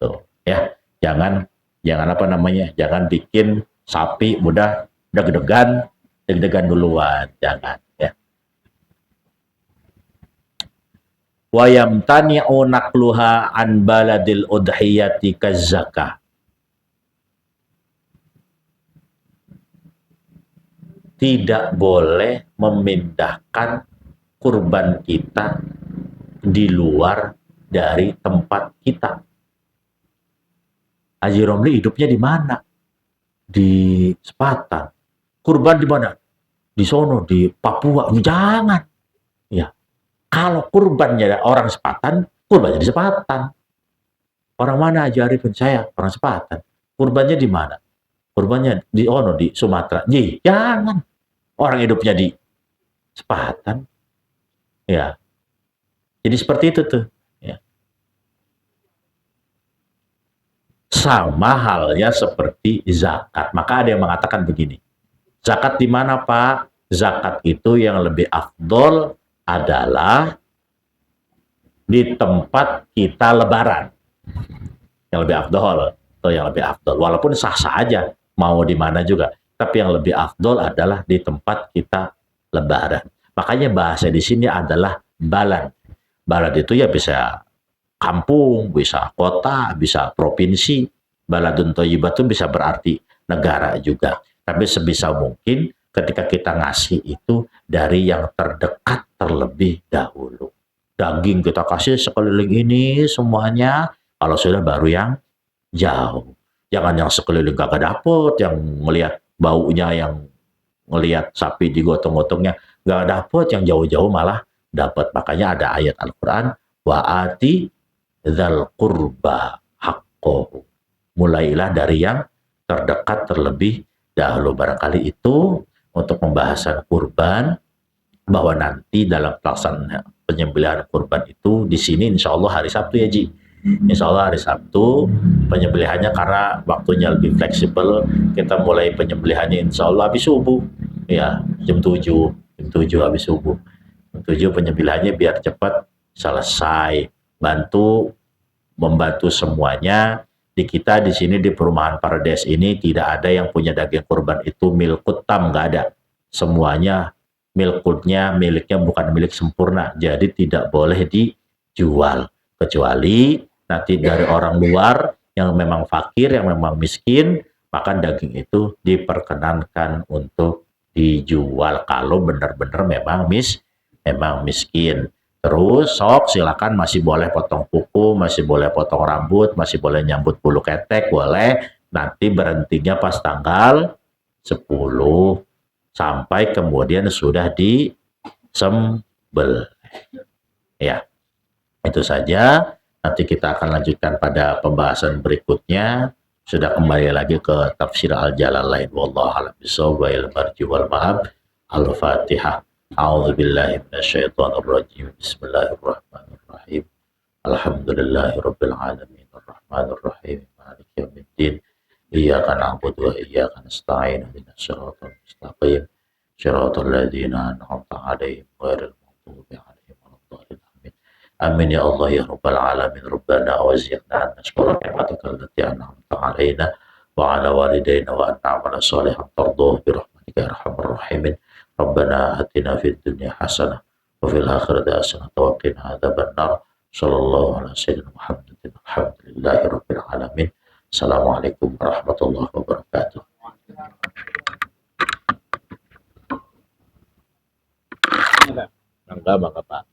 Speaker 1: Tuh, ya. Jangan jangan bikin sapi mudah deg-degan duluan, jangan ya. Wa yamtani'u naqluha an baladil udhiyati kazzakah. Tidak boleh memindahkan kurban kita di luar dari tempat kita. Haji Romli hidupnya di mana? Di Sepatan. Kurban di mana? Di sono, di Papua. Jangan. Ya. Kalau kurbannya orang Sepatan, kurbannya di Sepatan. Orang mana Haji Arifin? Saya orang Sepatan. Kurbannya di mana? Kurbannya di Sumatera. Jangan. Orang hidupnya di Sepatan. Ya. Jadi seperti itu tuh. Ya. Sama halnya seperti zakat. Maka ada yang mengatakan begini. Zakat di mana, Pak? Zakat itu yang lebih afdol adalah di tempat kita lebaran. Yang lebih afdol. Atau yang lebih afdol. Walaupun sah-sah aja. Mau di mana juga. Tapi yang lebih afdol adalah di tempat kita lebaran. Makanya bahasa di sini adalah balad. Balad itu ya bisa kampung, bisa kota, bisa provinsi. Baladun thayyibah itu bisa berarti negara juga. Tapi sebisa mungkin ketika kita ngasih itu dari yang terdekat terlebih dahulu. Daging kita kasih sekeliling ini semuanya, kalau sudah baru yang jauh. Jangan yang sekeliling kagak dapet, yang melihat baunya, yang ngelihat sapi digotong-gotongnya nggak dapet, yang jauh-jauh malah dapat. Makanya ada ayat Al-Quran, wa'ati dzal qurba haqqahu. Mulailah dari yang terdekat terlebih dahulu. Barangkali itu untuk pembahasan kurban, bahwa nanti dalam pelaksanaan penyembelihan kurban itu di sini insya Allah hari Sabtu ya Ji. Insya Allah hari Sabtu penyembelihannya, karena waktunya lebih fleksibel. Kita mulai penyembelihannya insya Allah habis subuh ya, jam 7 habis subuh. Jam 7 penyembelihannya biar cepat selesai. Membantu semuanya. Di kita di sini di perumahan Parades ini tidak ada yang punya daging kurban itu milkut tam, nggak ada. Semuanya miliknya bukan milik sempurna, jadi tidak boleh dijual. Kecuali nanti dari orang luar yang memang fakir, yang memang miskin, maka daging itu diperkenankan untuk dijual kalau benar-benar memang miskin. Terus sok silakan masih boleh potong kuku, masih boleh potong rambut, masih boleh nyambut bulu ketek, boleh. Nanti berhentinya pas tanggal 10 sampai kemudian sudah disembel. Ya, itu saja. Nanti kita akan lanjutkan pada pembahasan berikutnya. Sudah kembali lagi ke tafsir al-jalalain. Wallahu a'lam bishawab wa ilal marji wal ma'ab. Al-Fatihah. A'udzu billahi minasyaitonir rajim. Bismillahirrahmanirrahim. Alhamdulillahirabbil alamin. Arrahmanir rahim. Maliki yaumiddin. Iyyaka na'budu wa iyyaka nasta'in. Ihdinas siratal mustaqim. Shiratal ladzina an'amta 'alaihim ghairil maghdubi 'alaihim waladdallin. Amin. Amin ya Allah ya Rabbal alamin. Rabbana awzi'na an nashkura ni'mataka allati an'amta 'alaina wa 'ala walidayna wa an na'mala shalihan tardahu bi rahmatika ya arhamar rahimin. Rabbana atina fid dunya hasanah wa fil akhirati hasanah wa qina adzabannar. Sallallahu ala sayyidina Muhammadin alhamdulillahi rabbil alamin. Assalamualaikum warahmatullahi wabarakatuh. Mangga Pak.